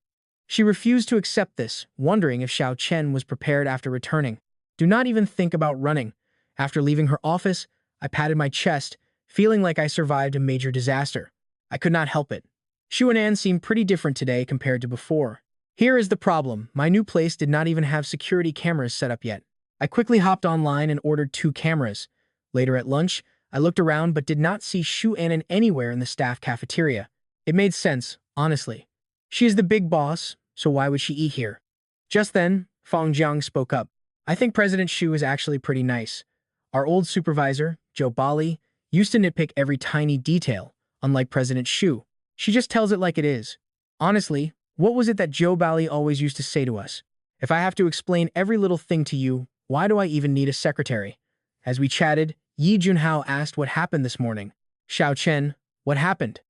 She refused to accept this, wondering if Xiaochen was prepared after returning. Do not even think about running. After leaving her office, I patted my chest, feeling like I survived a major disaster. I could not help it. Su Anan seemed pretty different today compared to before. Here is the problem. My new place did not even have security cameras set up yet. I quickly hopped online and ordered 2 cameras. Later at lunch, I looked around but did not see Su Anan anywhere in the staff cafeteria. It made sense, honestly. She is the big boss, so why would she eat here? Just then, Fang Jiang spoke up. I think President Shu is actually pretty nice. Our old supervisor, Joe Bali, used to nitpick every tiny detail, unlike President Shu. She just tells it like it is. Honestly, what was it that Joe Bali always used to say to us? If I have to explain every little thing to you, why do I even need a secretary? As we chatted, Yi Junhao asked what happened this morning. Xiao Chen, what happened?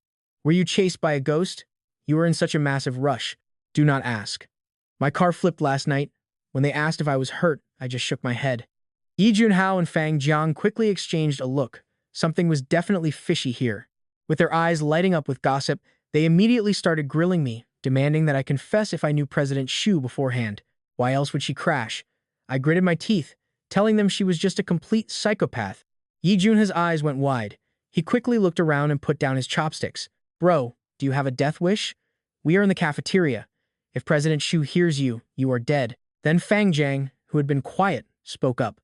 Were you chased by a ghost? You were in such a massive rush. Do not ask. My car flipped last night. When they asked if I was hurt, I just shook my head. Yi Junhao and Fang Jiang quickly exchanged a look. Something was definitely fishy here. With their eyes lighting up with gossip, they immediately started grilling me, demanding that I confess if I knew President Shu beforehand. Why else would she crash? I gritted my teeth, telling them she was just a complete psychopath. Yi Junha's eyes went wide. He quickly looked around and put down his chopsticks. Bro, do you have a death wish? We are in the cafeteria. If President Shu hears you, you are dead. Then Fang Jiang, who had been quiet, spoke up.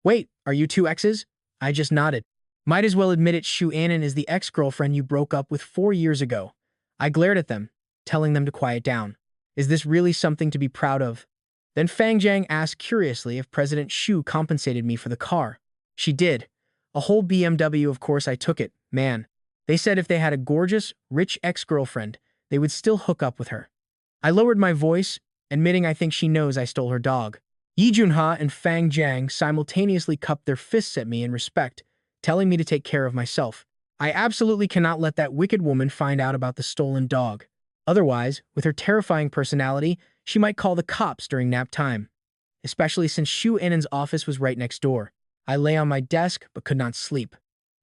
Wait, are you 2 exes? I just nodded. Might as well admit it. Su Anan is the ex-girlfriend you broke up with 4 years ago. I glared at them, telling them to quiet down. Is this really something to be proud of? Then Fang Jiang asked curiously if President Shu compensated me for the car. She did. A whole BMW, of course I took it. Man, they said if they had a gorgeous, rich ex-girlfriend, they would still hook up with her. I lowered my voice, admitting I think she knows I stole her dog. Yi Junha and Fang Jiang simultaneously cupped their fists at me in respect, telling me to take care of myself. I absolutely cannot let that wicked woman find out about the stolen dog. Otherwise, with her terrifying personality, she might call the cops during nap time. Especially since Su Anan's office was right next door. I lay on my desk but could not sleep.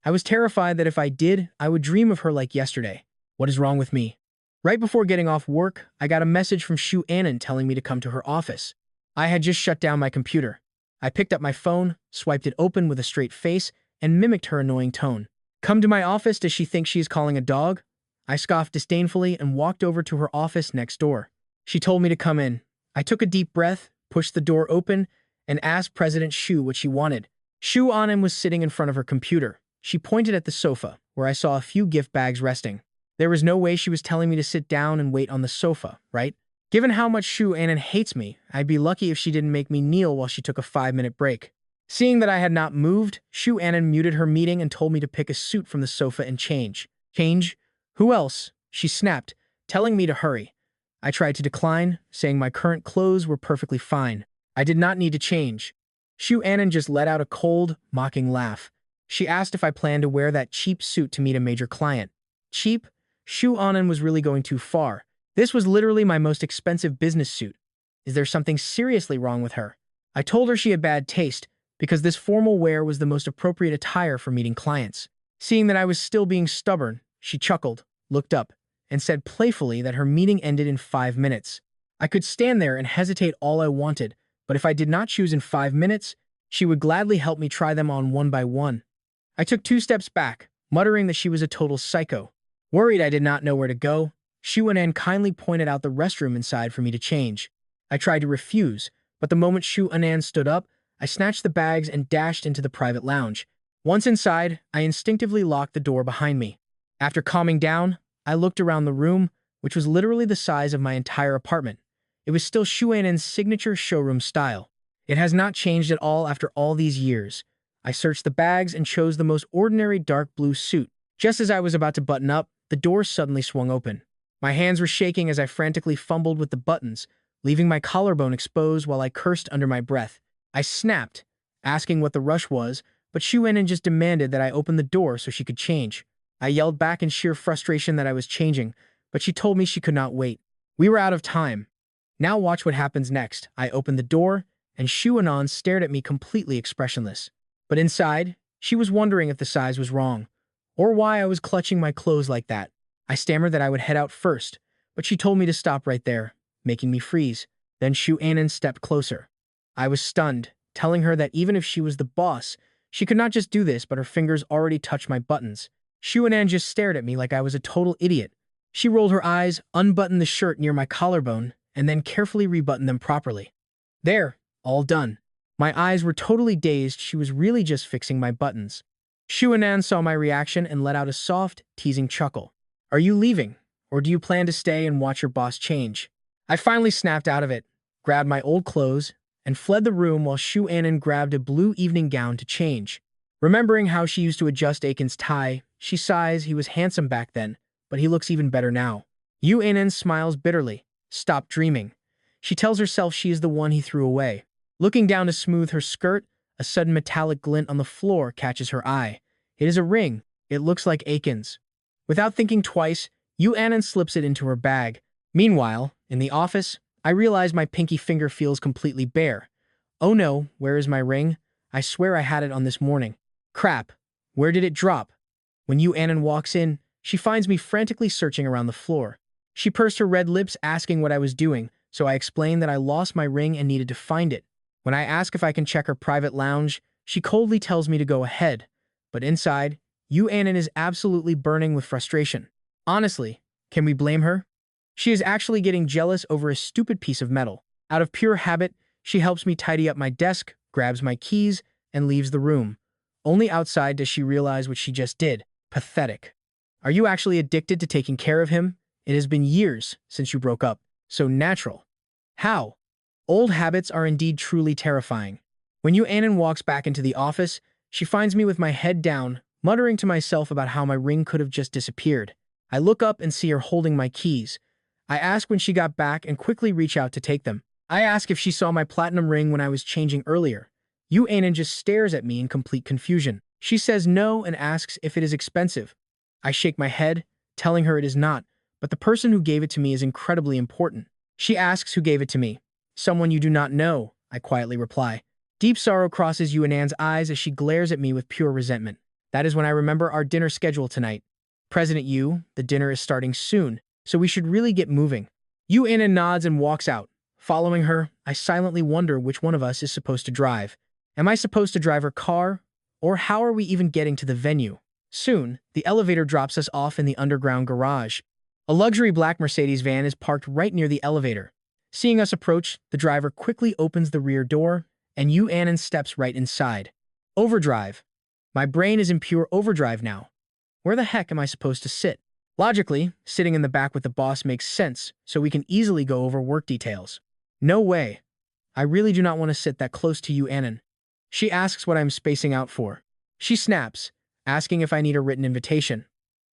I was terrified that if I did, I would dream of her like yesterday. What is wrong with me? Right before getting off work, I got a message from Su Anan telling me to come to her office. I had just shut down my computer. I picked up my phone, swiped it open with a straight face, and mimicked her annoying tone. Come to my office, does she think she is calling a dog? I scoffed disdainfully and walked over to her office next door. She told me to come in. I took a deep breath, pushed the door open, and asked President Shu what she wanted. Su Anan was sitting in front of her computer. She pointed at the sofa, where I saw a few gift bags resting. There was no way she was telling me to sit down and wait on the sofa, right? Given how much Su Anan hates me, I'd be lucky if she didn't make me kneel while she took a 5-minute break. Seeing that I had not moved, Su Anan muted her meeting and told me to pick a suit from the sofa and change. Change? Who else? She snapped, telling me to hurry. I tried to decline, saying my current clothes were perfectly fine. I did not need to change. Su Anan just let out a cold, mocking laugh. She asked if I planned to wear that cheap suit to meet a major client. Cheap? Su Anan was really going too far. This was literally my most expensive business suit. Is there something seriously wrong with her? I told her she had bad taste, because this formal wear was the most appropriate attire for meeting clients. Seeing that I was still being stubborn, she chuckled, looked up, and said playfully that her meeting ended in 5 minutes. I could stand there and hesitate all I wanted, but if I did not choose in 5 minutes, she would gladly help me try them on one by one. I took 2 steps back, muttering that she was a total psycho. Worried I did not know where to go, Su Anan kindly pointed out the restroom inside for me to change. I tried to refuse, but the moment Su Anan stood up, I snatched the bags and dashed into the private lounge. Once inside, I instinctively locked the door behind me. After calming down, I looked around the room, which was literally the size of my entire apartment. It was still Su Anan's signature showroom style. It has not changed at all after all these years. I searched the bags and chose the most ordinary dark blue suit. Just as I was about to button up, the door suddenly swung open. My hands were shaking as I frantically fumbled with the buttons, leaving my collarbone exposed while I cursed under my breath. I snapped, asking what the rush was, but Su Anan just demanded that I open the door so she could change. I yelled back in sheer frustration that I was changing, but she told me she could not wait. We were out of time. Now watch what happens next. I opened the door, and Su Anan stared at me completely expressionless. But inside, she was wondering if the size was wrong, or why I was clutching my clothes like that. I stammered that I would head out first, but she told me to stop right there, making me freeze. Then Su Anan stepped closer. I was stunned, telling her that even if she was the boss, she could not just do this, but her fingers already touched my buttons. Su Anan just stared at me like I was a total idiot. She rolled her eyes, unbuttoned the shirt near my collarbone, and then carefully rebuttoned them properly. There, all done. My eyes were totally dazed. She was really just fixing my buttons. Su Anan saw my reaction and let out a soft, teasing chuckle. Are you leaving, or do you plan to stay and watch your boss change? I finally snapped out of it, grabbed my old clothes, and fled the room while Su Anan grabbed a blue evening gown to change. Remembering how she used to adjust Achen's tie, she sighs. He was handsome back then, but he looks even better now. Su Anan smiles bitterly. Stop dreaming. She tells herself she is the one he threw away. Looking down to smooth her skirt, a sudden metallic glint on the floor catches her eye. It is a ring. It looks like Achen's. Without thinking twice, Su Anan slips it into her bag. Meanwhile, in the office, I realize my pinky finger feels completely bare. Oh no, where is my ring? I swear I had it on this morning. Crap, where did it drop? When Su Anan walks in, she finds me frantically searching around the floor. She pursed her red lips asking what I was doing, so I explained that I lost my ring and needed to find it. When I ask if I can check her private lounge, she coldly tells me to go ahead. But inside, Su Anan is absolutely burning with frustration. Honestly, can we blame her? She is actually getting jealous over a stupid piece of metal. Out of pure habit, she helps me tidy up my desk, grabs my keys, and leaves the room. Only outside does she realize what she just did. Pathetic. Are you actually addicted to taking care of him? It has been years since you broke up. So natural. How? Old habits are indeed truly terrifying. When Su Anan walks back into the office, she finds me with my head down, muttering to myself about how my ring could have just disappeared. I look up and see her holding my keys. I ask when she got back and quickly reach out to take them. I ask if she saw my platinum ring when I was changing earlier. Su Anan just stares at me in complete confusion. She says no and asks if it is expensive. I shake my head, telling her it is not, but the person who gave it to me is incredibly important. She asks who gave it to me. Someone you do not know, I quietly reply. Deep sorrow crosses Su Anan's eyes as she glares at me with pure resentment. That is when I remember our dinner schedule tonight. President Yu, the dinner is starting soon, so we should really get moving. Su Anan nods and walks out. Following her, I silently wonder which one of us is supposed to drive. Am I supposed to drive her car? Or how are we even getting to the venue? Soon, the elevator drops us off in the underground garage. A luxury black Mercedes van is parked right near the elevator. Seeing us approach, the driver quickly opens the rear door, and Su Anan steps right inside. Overdrive. My brain is in pure overdrive now. Where the heck am I supposed to sit? Logically, sitting in the back with the boss makes sense, so we can easily go over work details. No way. I really do not want to sit that close to Su Anan. She asks what I'm spacing out for. She snaps, asking if I need a written invitation.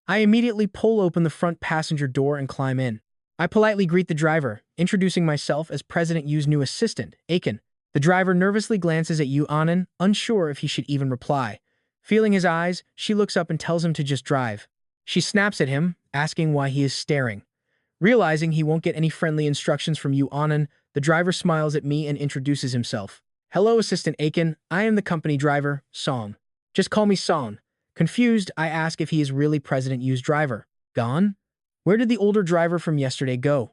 I immediately pull open the front passenger door and climb in. I politely greet the driver, introducing myself as President Yu's new assistant, Achen. The driver nervously glances at Su Anan, unsure if he should even reply. Feeling his eyes, she looks up and tells him to just drive. She snaps at him, asking why he is staring. Realizing he won't get any friendly instructions from Su Anan, the driver smiles at me and introduces himself. Hello, Assistant Achen. I am the company driver, Song. Just call me Song. Confused, I ask if he is really President Yu's driver. Gone? Where did the older driver from yesterday go?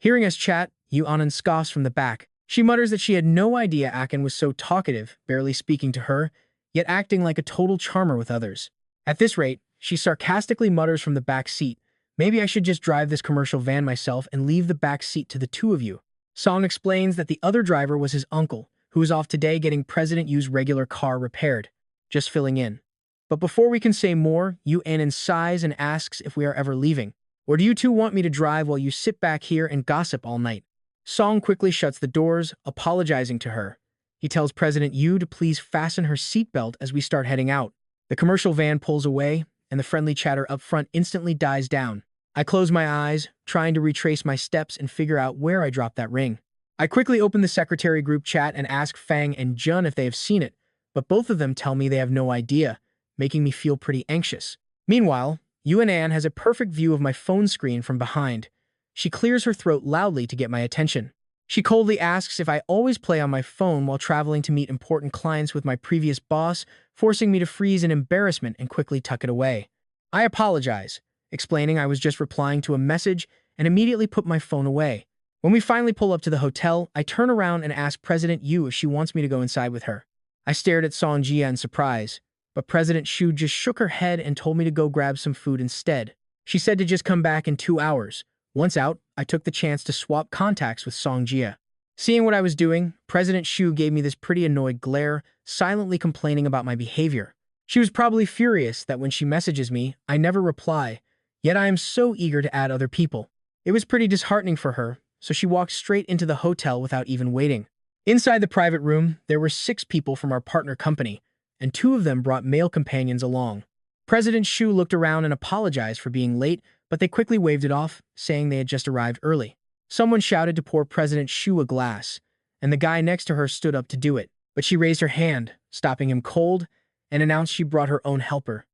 Hearing us chat, Su Anan scoffs from the back. She mutters that she had no idea Achen was so talkative, barely speaking to her, yet acting like a total charmer with others. At this rate, she sarcastically mutters from the back seat, maybe I should just drive this commercial van myself and leave the back seat to the two of you. Song explains that the other driver was his uncle, who is off today getting President Yu's regular car repaired. Just filling in. But before we can say more, Su Anan sighs and asks if we are ever leaving. Or do you two want me to drive while you sit back here and gossip all night? Song quickly shuts the doors, apologizing to her. He tells President Yu to please fasten her seatbelt as we start heading out. The commercial van pulls away, and the friendly chatter up front instantly dies down. I close my eyes, trying to retrace my steps and figure out where I dropped that ring. I quickly open the secretary group chat and ask Fang and Jun if they have seen it, but both of them tell me they have no idea, making me feel pretty anxious. Meanwhile, Su Anan has a perfect view of my phone screen from behind. She clears her throat loudly to get my attention. She coldly asks if I always play on my phone while traveling to meet important clients with my previous boss, forcing me to freeze in embarrassment and quickly tuck it away. I apologize, explaining I was just replying to a message and immediately put my phone away. When we finally pull up to the hotel, I turn around and ask President Yu if she wants me to go inside with her. I stared at Song Jia in surprise, but President Shu just shook her head and told me to go grab some food instead. She said to just come back in 2 hours. Once out, I took the chance to swap contacts with Song Jia. Seeing what I was doing, President Shu gave me this pretty annoyed glare, silently complaining about my behavior. She was probably furious that when she messages me, I never reply, yet I am so eager to add other people. It was pretty disheartening for her, so she walked straight into the hotel without even waiting. Inside the private room, there were 6 people from our partner company, and 2 of them brought male companions along. President Shu looked around and apologized for being late, but they quickly waved it off, saying they had just arrived early. Someone shouted to pour President Shu a glass, and the guy next to her stood up to do it, but she raised her hand, stopping him cold, and announced she brought her own helper.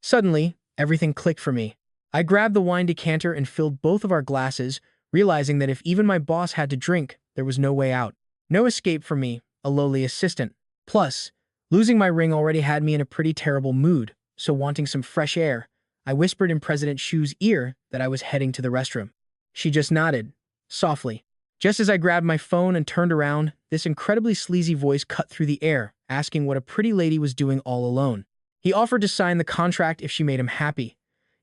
Suddenly, everything clicked for me. I grabbed the wine decanter and filled both of our glasses, realizing that if even my boss had to drink, there was no way out. No escape for me, a lowly assistant. Plus, losing my ring already had me in a pretty terrible mood, so wanting some fresh air, I whispered in President Shu's ear that I was heading to the restroom. She just nodded, softly. Just as I grabbed my phone and turned around, this incredibly sleazy voice cut through the air, asking what a pretty lady was doing all alone. He offered to sign the contract if she made him happy.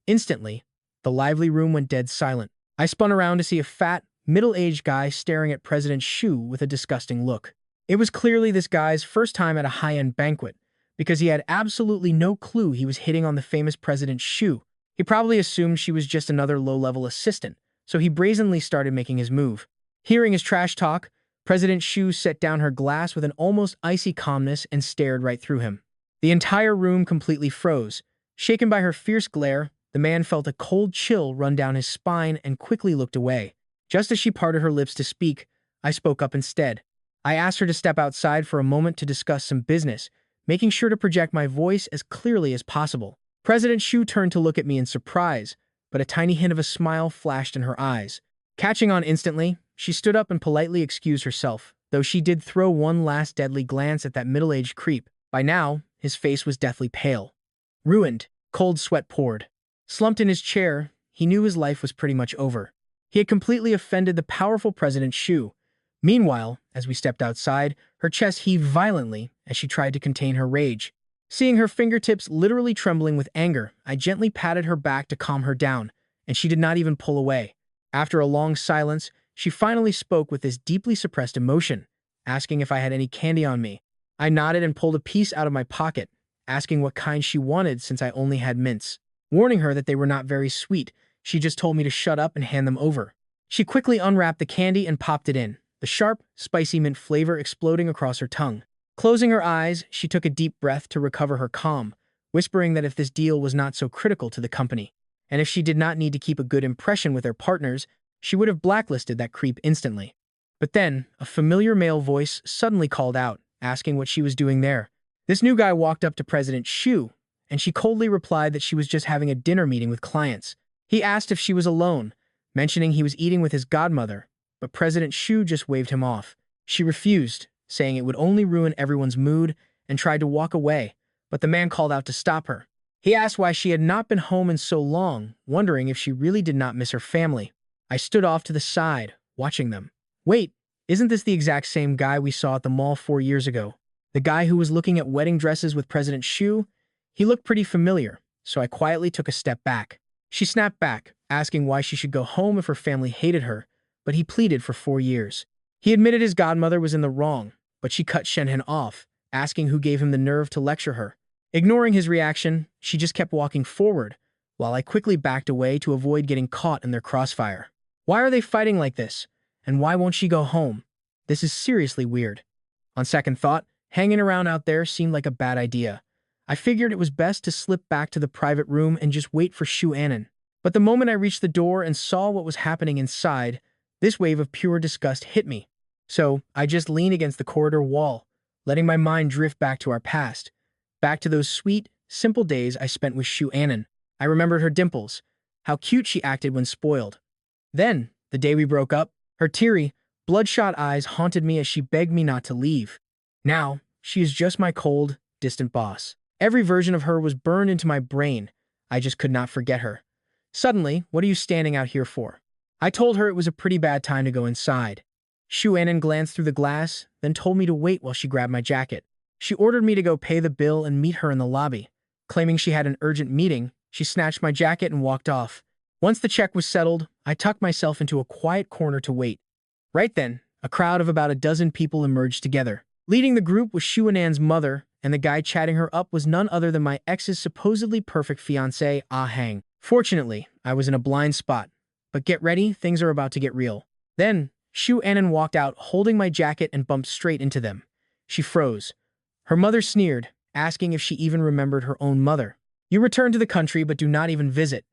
Instantly, the lively room went dead silent. I spun around to see a fat, middle-aged guy staring at President Shu with a disgusting look. It was clearly this guy's first time at a high-end banquet, because he had absolutely no clue he was hitting on the famous President Shu. He probably assumed she was just another low-level assistant, so he brazenly started making his move. Hearing his trash talk, President Shu set down her glass with an almost icy calmness and stared right through him. The entire room completely froze. Shaken by her fierce glare, the man felt a cold chill run down his spine and quickly looked away. Just as she parted her lips to speak, I spoke up instead. I asked her to step outside for a moment to discuss some business, making sure to project my voice as clearly as possible. President Shu turned to look at me in surprise, but a tiny hint of a smile flashed in her eyes. Catching on instantly, she stood up and politely excused herself, though she did throw one last deadly glance at that middle-aged creep. By now, his face was deathly pale. Ruined, cold sweat poured. Slumped in his chair, he knew his life was pretty much over. He had completely offended the powerful President Shu. Meanwhile, as we stepped outside, her chest heaved violently as she tried to contain her rage. Seeing her fingertips literally trembling with anger, I gently patted her back to calm her down, and she did not even pull away. After a long silence, she finally spoke with this deeply suppressed emotion, asking if I had any candy on me. I nodded and pulled a piece out of my pocket, asking what kind she wanted since I only had mints. Warning her that they were not very sweet, she just told me to shut up and hand them over. She quickly unwrapped the candy and popped it in, the sharp, spicy mint flavor exploding across her tongue. Closing her eyes, she took a deep breath to recover her calm, whispering that if this deal was not so critical to the company, and if she did not need to keep a good impression with their partners, she would have blacklisted that creep instantly. But then, a familiar male voice suddenly called out, asking what she was doing there. This new guy walked up to President Shu, and she coldly replied that she was just having a dinner meeting with clients. He asked if she was alone, mentioning he was eating with his godmother, but President Shu just waved him off. She refused, saying it would only ruin everyone's mood, and tried to walk away, but the man called out to stop her. He asked why she had not been home in so long, wondering if she really did not miss her family. I stood off to the side, watching them. Wait, isn't this the exact same guy we saw at the mall 4 years ago? The guy who was looking at wedding dresses with President Shu? He looked pretty familiar, so I quietly took a step back. She snapped back, asking why she should go home if her family hated her, but he pleaded for 4 years. He admitted his godmother was in the wrong, but she cut Shenhen off, asking who gave him the nerve to lecture her. Ignoring his reaction, she just kept walking forward, while I quickly backed away to avoid getting caught in their crossfire. Why are they fighting like this? And why won't she go home? This is seriously weird. On second thought, hanging around out there seemed like a bad idea. I figured it was best to slip back to the private room and just wait for Su Anan. But the moment I reached the door and saw what was happening inside, this wave of pure disgust hit me. So I just leaned against the corridor wall, letting my mind drift back to our past, back to those sweet, simple days I spent with Su Anan. I remembered her dimples, how cute she acted when spoiled. Then, the day we broke up, her teary, bloodshot eyes haunted me as she begged me not to leave. Now, she is just my cold, distant boss. Every version of her was burned into my brain. I just could not forget her. Suddenly, what are you standing out here for? I told her it was a pretty bad time to go inside. Su Anan glanced through the glass, then told me to wait while she grabbed my jacket. She ordered me to go pay the bill and meet her in the lobby. Claiming she had an urgent meeting, she snatched my jacket and walked off. Once the check was settled, I tucked myself into a quiet corner to wait. Right then, a crowd of about a dozen people emerged together. Leading the group was Su Anan's mother, and the guy chatting her up was none other than my ex's supposedly perfect fiancé, Achen. Fortunately, I was in a blind spot. But get ready, things are about to get real. Then, Su Anan walked out holding my jacket and bumped straight into them. She froze. Her mother sneered, asking if she even remembered her own mother. You return to the country but do not even visit.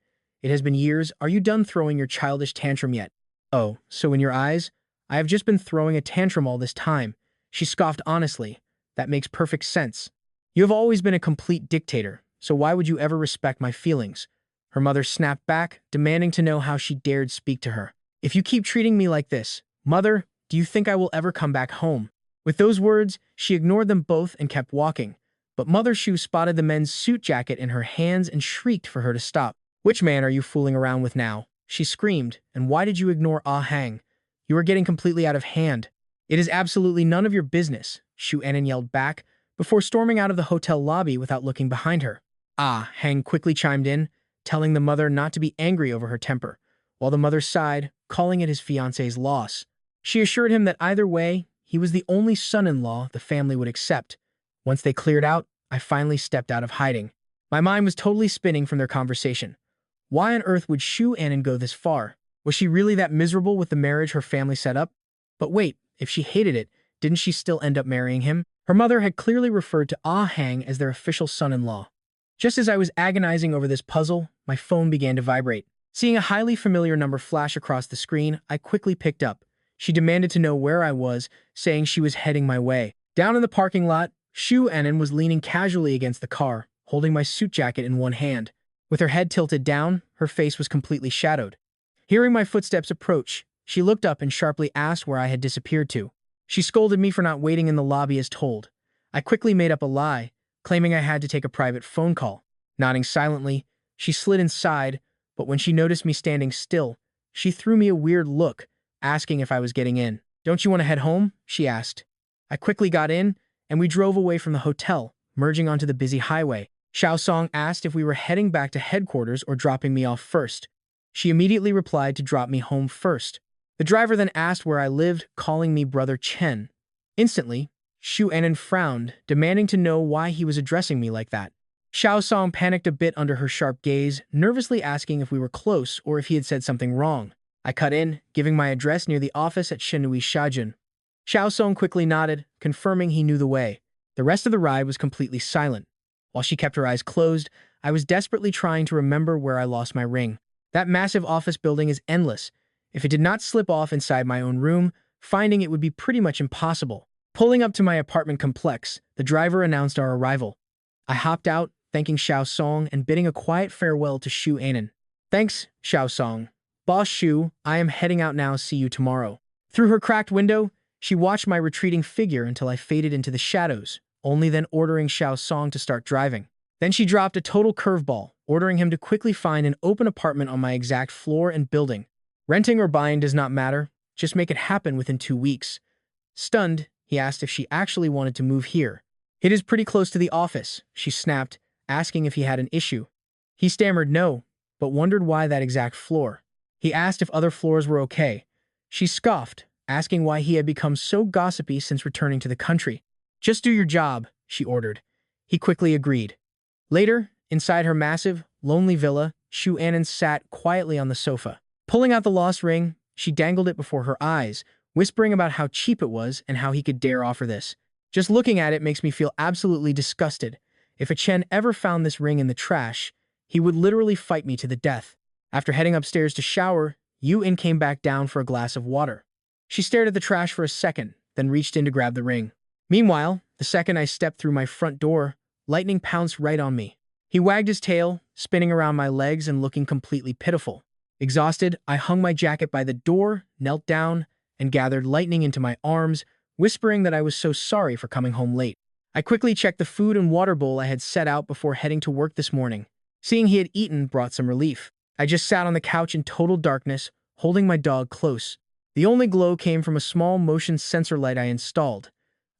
It has been years. Are you done throwing your childish tantrum yet? Oh, so in your eyes, I have just been throwing a tantrum all this time. She scoffed honestly. That makes perfect sense. You have always been a complete dictator, so why would you ever respect my feelings? Her mother snapped back, demanding to know how she dared speak to her. If you keep treating me like this, Mother, do you think I will ever come back home? With those words, she ignored them both and kept walking. But Mother Shu spotted the men's suit jacket in her hands and shrieked for her to stop. Which man are you fooling around with now? She screamed, and why did you ignore Ah Hang? You are getting completely out of hand. It is absolutely none of your business, Su Anan yelled back, before storming out of the hotel lobby without looking behind her. Ah Hang quickly chimed in, telling the mother not to be angry over her temper, while the mother sighed, calling it his fiancé's loss. She assured him that either way, he was the only son-in-law the family would accept. Once they cleared out, I finally stepped out of hiding. My mind was totally spinning from their conversation. Why on earth would Su Anan go this far? Was she really that miserable with the marriage her family set up? But wait, if she hated it, didn't she still end up marrying him? Her mother had clearly referred to Ah Hang as their official son-in-law. Just as I was agonizing over this puzzle, my phone began to vibrate. Seeing a highly familiar number flash across the screen, I quickly picked up. She demanded to know where I was, saying she was heading my way. Down in the parking lot, Su Anan was leaning casually against the car, holding my suit jacket in one hand. With her head tilted down, her face was completely shadowed. Hearing my footsteps approach, she looked up and sharply asked where I had disappeared to. She scolded me for not waiting in the lobby as told. I quickly made up a lie, claiming I had to take a private phone call. Nodding silently, she slid inside, but when she noticed me standing still, she threw me a weird look, asking if I was getting in. Don't you want to head home? She asked. I quickly got in, and we drove away from the hotel, merging onto the busy highway. Xiao Song asked if we were heading back to headquarters or dropping me off first. She immediately replied to drop me home first. The driver then asked where I lived, calling me Brother Chen. Instantly, Su Anan frowned, demanding to know why he was addressing me like that. Xiao Song panicked a bit under her sharp gaze, nervously asking if we were close or if he had said something wrong. I cut in, giving my address near the office at Shenhui Shajun. Xiao Song quickly nodded, confirming he knew the way. The rest of the ride was completely silent. While she kept her eyes closed, I was desperately trying to remember where I lost my ring. That massive office building is endless. If it did not slip off inside my own room, finding it would be pretty much impossible. Pulling up to my apartment complex, the driver announced our arrival. I hopped out, thanking Xiao Song and bidding a quiet farewell to Su Anan. Thanks, Xiao Song. Boss Shu, I am heading out now. See you tomorrow. Through her cracked window, she watched my retreating figure until I faded into the shadows, only then ordering Xiao Song to start driving. Then she dropped a total curveball, ordering him to quickly find an open apartment on my exact floor and building. Renting or buying does not matter, just make it happen within 2 weeks. Stunned, he asked if she actually wanted to move here. It is pretty close to the office, she snapped, asking if he had an issue. He stammered no, but wondered why that exact floor. He asked if other floors were okay. She scoffed, asking why he had become so gossipy since returning to the country. Just do your job, she ordered. He quickly agreed. Later, inside her massive, lonely villa, Su Anan sat quietly on the sofa. Pulling out the lost ring, She dangled it before her eyes, whispering about how cheap it was and how he could dare offer this. Just looking at it makes me feel absolutely disgusted. If Achen ever found this ring in the trash, he would literally fight me to the death. After heading upstairs to shower, Yu-in came back down for a glass of water. She stared at the trash for a second, then reached in to grab the ring. Meanwhile, the second I stepped through my front door, Lightning pounced right on me. He wagged his tail, spinning around my legs and looking completely pitiful. Exhausted, I hung my jacket by the door, knelt down, and gathered Lightning into my arms, whispering that I was so sorry for coming home late. I quickly checked the food and water bowl I had set out before heading to work this morning. Seeing he had eaten brought some relief. I just sat on the couch in total darkness, holding my dog close. The only glow came from a small motion sensor light I installed.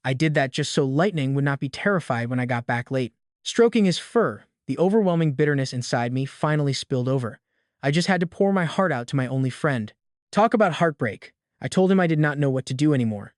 I did that just so Lightning would not be terrified when I got back late. Stroking his fur, the overwhelming bitterness inside me finally spilled over. I just had to pour my heart out to my only friend. Talk about heartbreak. I told him I did not know what to do anymore.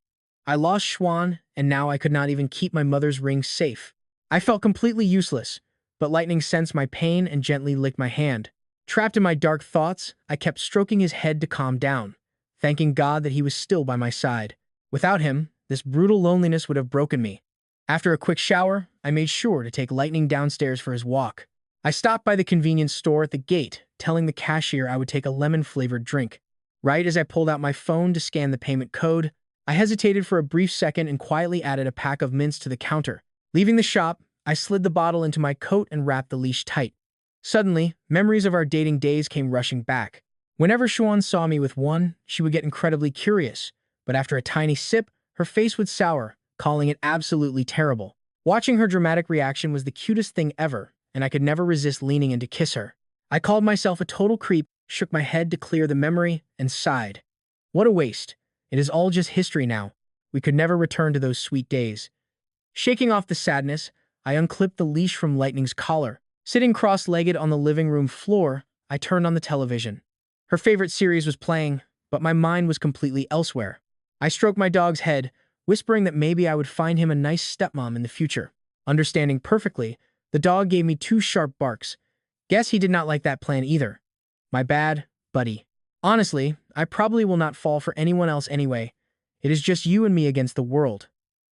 I lost Xuan, and now I could not even keep my mother's ring safe. I felt completely useless, but Lightning sensed my pain and gently licked my hand. Trapped in my dark thoughts, I kept stroking his head to calm down, thanking God that he was still by my side. Without him, this brutal loneliness would have broken me. After a quick shower, I made sure to take Lightning downstairs for his walk. I stopped by the convenience store at the gate, telling the cashier I would take a lemon-flavored drink. Right as I pulled out my phone to scan the payment code, I hesitated for a brief second and quietly added a pack of mints to the counter. Leaving the shop, I slid the bottle into my coat and wrapped the leash tight. Suddenly, memories of our dating days came rushing back. Whenever Xuan saw me with one, she would get incredibly curious, but after a tiny sip, her face would sour, calling it absolutely terrible. Watching her dramatic reaction was the cutest thing ever, and I could never resist leaning in to kiss her. I called myself a total creep, shook my head to clear the memory, and sighed. What a waste. It is all just history now. We could never return to those sweet days. Shaking off the sadness, I unclipped the leash from Lightning's collar. Sitting cross-legged on the living room floor, I turned on the television. Her favorite series was playing, but my mind was completely elsewhere. I stroked my dog's head, whispering that maybe I would find him a nice stepmom in the future. Understanding perfectly, the dog gave me 2 sharp barks. Guess he did not like that plan either. My bad, buddy. Honestly, I probably will not fall for anyone else anyway. It is just you and me against the world.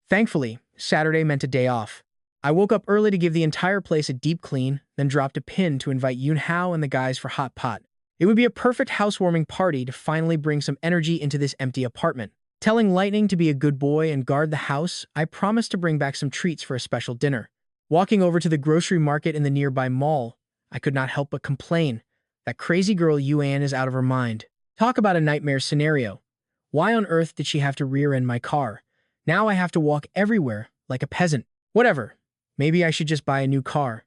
Thankfully, Saturday meant a day off. I woke up early to give the entire place a deep clean, then dropped a pin to invite Yunhao and the guys for hot pot. It would be a perfect housewarming party to finally bring some energy into this empty apartment. Telling Lightning to be a good boy and guard the house, I promised to bring back some treats for a special dinner. Walking over to the grocery market in the nearby mall, I could not help but complain. That crazy girl Yuan is out of her mind. Talk about a nightmare scenario. Why on earth did she have to rear-end my car? Now I have to walk everywhere, like a peasant. Whatever. Maybe I should just buy a new car.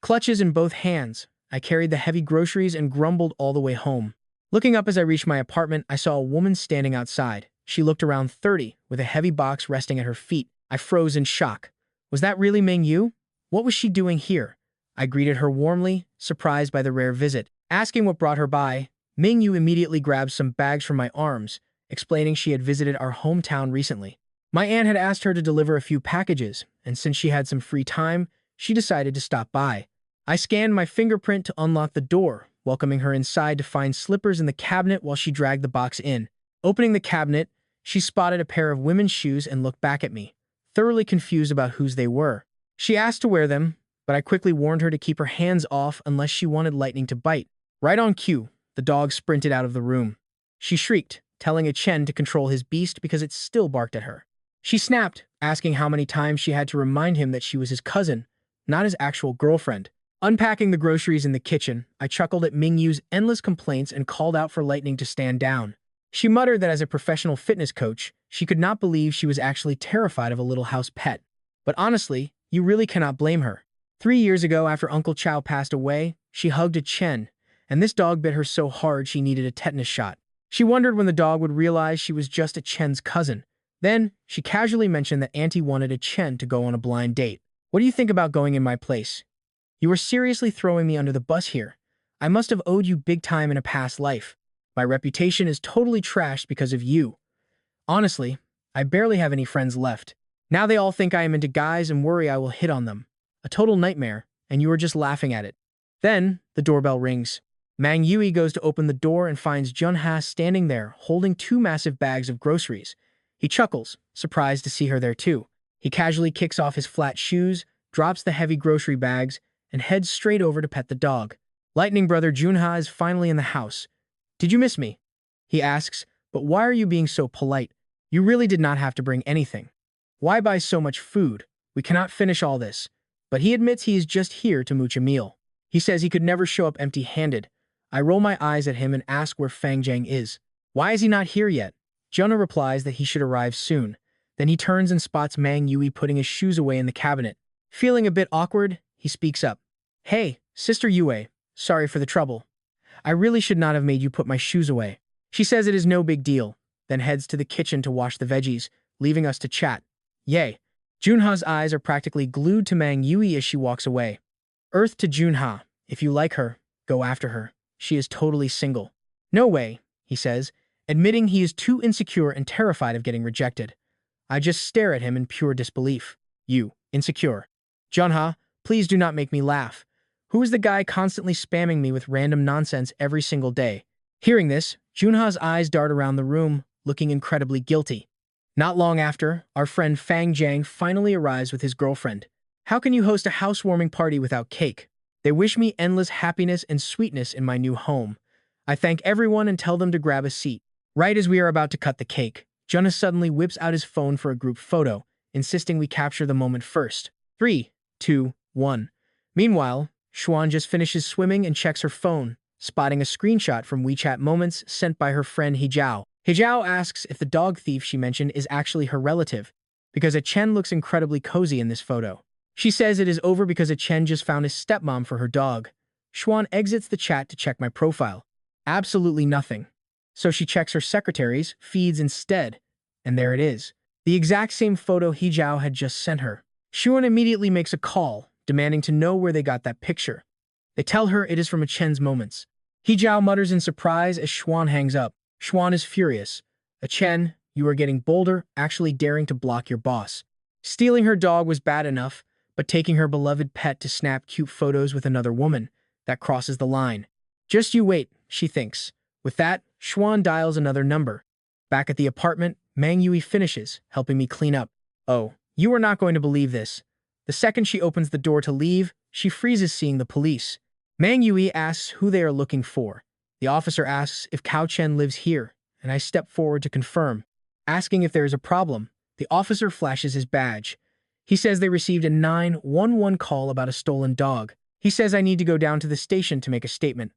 Clutches in both hands, I carried the heavy groceries and grumbled all the way home. Looking up as I reached my apartment, I saw a woman standing outside. She looked around 30, with a heavy box resting at her feet. I froze in shock. Was that really Ming Yu? What was she doing here? I greeted her warmly, surprised by the rare visit. Asking what brought her by, Ming Yu immediately grabbed some bags from my arms, explaining she had visited our hometown recently. My aunt had asked her to deliver a few packages, and since she had some free time, she decided to stop by. I scanned my fingerprint to unlock the door, welcoming her inside to find slippers in the cabinet while she dragged the box in. Opening the cabinet, she spotted a pair of women's shoes and looked back at me, thoroughly confused about whose they were. She asked to wear them, but I quickly warned her to keep her hands off unless she wanted Lightning to bite. Right on cue, the dog sprinted out of the room. She shrieked, telling Achen to control his beast because it still barked at her. She snapped, asking how many times she had to remind him that she was his cousin, not his actual girlfriend. Unpacking the groceries in the kitchen, I chuckled at Mingyu's endless complaints and called out for Lightning to stand down. She muttered that as a professional fitness coach, she could not believe she was actually terrified of a little house pet. But honestly, you really cannot blame her. 3 years ago, after Uncle Chow passed away, she hugged Achen, and this dog bit her so hard she needed a tetanus shot. She wondered when the dog would realize she was just Achen's cousin. Then, she casually mentioned that Auntie wanted Achen to go on a blind date. What do you think about going in my place? You are seriously throwing me under the bus here. I must have owed you big time in a past life. My reputation is totally trashed because of you. Honestly, I barely have any friends left. Now they all think I am into guys and worry I will hit on them. A total nightmare, and you are just laughing at it. Then, the doorbell rings. Mang Yui goes to open the door and finds Junha standing there, holding two massive bags of groceries. He chuckles, surprised to see her there too. He casually kicks off his flat shoes, drops the heavy grocery bags, and heads straight over to pet the dog. Lightning brother Junha is finally in the house. "Did you miss me?" he asks, "but why are you being so polite? You really did not have to bring anything. Why buy so much food? We cannot finish all this." But he admits he is just here to mooch a meal. He says he could never show up empty-handed. I roll my eyes at him and ask where Fang Jiang is. Why is he not here yet? Junha replies that he should arrive soon. Then he turns and spots Mang Yui putting his shoes away in the cabinet. Feeling a bit awkward, he speaks up. "Hey, Sister Yue, sorry for the trouble. I really should not have made you put my shoes away." She says it is no big deal, then heads to the kitchen to wash the veggies, leaving us to chat. Yay. Junha's eyes are practically glued to Mang Yui as she walks away. Earth to Junha. If you like her, go after her. She is totally single. "No way," he says, admitting he is too insecure and terrified of getting rejected. I just stare at him in pure disbelief. "You, insecure." "Junha, please do not make me laugh. Who is the guy constantly spamming me with random nonsense every single day?" Hearing this, Junha's eyes dart around the room, looking incredibly guilty. Not long after, our friend Fang Jiang finally arrives with his girlfriend. "How can you host a housewarming party without cake? They wish me endless happiness and sweetness in my new home. I thank everyone and tell them to grab a seat." Right as we are about to cut the cake, Junha suddenly whips out his phone for a group photo, insisting we capture the moment first. 3, 2, 1. Meanwhile, Xuan just finishes swimming and checks her phone, spotting a screenshot from WeChat Moments sent by her friend Hejiao. Hejiao asks if the dog thief she mentioned is actually her relative, because Achen looks incredibly cozy in this photo. She says it is over because Achen just found his stepmom for her dog. Xuan exits the chat to check my profile. Absolutely nothing. So she checks her secretary's feeds instead, and there it is. The exact same photo Hejiao had just sent her. Xuan immediately makes a call, demanding to know where they got that picture. They tell her it is from Achen's moments. Hejiao mutters in surprise as Xuan hangs up. Xuan is furious. "Achen, you are getting bolder, actually daring to block your boss. Stealing her dog was bad enough, but taking her beloved pet to snap cute photos with another woman, that crosses the line. Just you wait," she thinks. With that, Xuan dials another number. Back at the apartment, Mang Yui finishes, helping me clean up. Oh, you are not going to believe this. The second she opens the door to leave, she freezes seeing the police. Mang Yui asks who they are looking for. The officer asks if Cao Chen lives here, and I step forward to confirm. Asking if there is a problem, the officer flashes his badge. He says they received a 911 call about a stolen dog. He says I need to go down to the station to make a statement.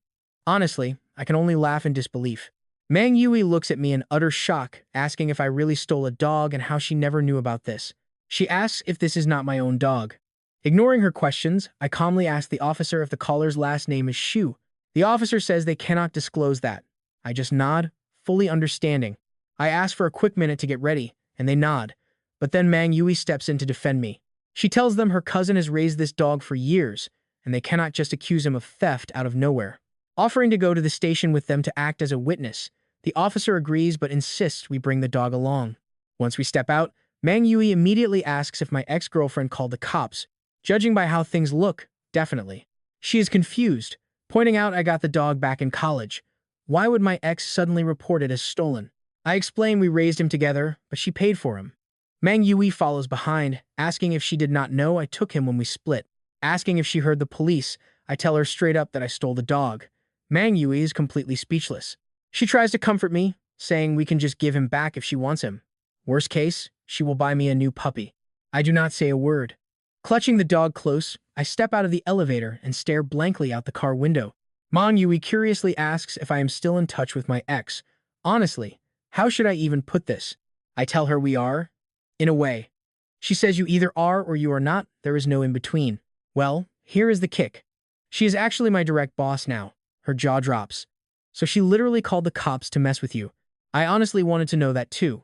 Honestly, I can only laugh in disbelief. Mang Yui looks at me in utter shock, asking if I really stole a dog and how she never knew about this. She asks if this is not my own dog. Ignoring her questions, I calmly ask the officer if the caller's last name is Shu. The officer says they cannot disclose that. I just nod, fully understanding. I ask for a quick minute to get ready, and they nod. But then Mang Yui steps in to defend me. She tells them her cousin has raised this dog for years, and they cannot just accuse him of theft out of nowhere. Offering to go to the station with them to act as a witness, the officer agrees but insists we bring the dog along. Once we step out, Mang Yui immediately asks if my ex-girlfriend called the cops. Judging by how things look, definitely. She is confused, pointing out I got the dog back in college. Why would my ex suddenly report it as stolen? I explain we raised him together, but she paid for him. Mang Yui follows behind, asking if she did not know I took him when we split. Asking if she heard the police, I tell her straight up that I stole the dog. Mang Yui is completely speechless. She tries to comfort me, saying we can just give him back if she wants him. Worst case, she will buy me a new puppy. I do not say a word. Clutching the dog close, I step out of the elevator and stare blankly out the car window. Mang Yui curiously asks if I am still in touch with my ex. Honestly, how should I even put this? I tell her we are. In a way. She says you either are or you are not, there is no in between. Well, here is the kick. She is actually my direct boss now. Her jaw drops. So she literally called the cops to mess with you. I honestly wanted to know that too.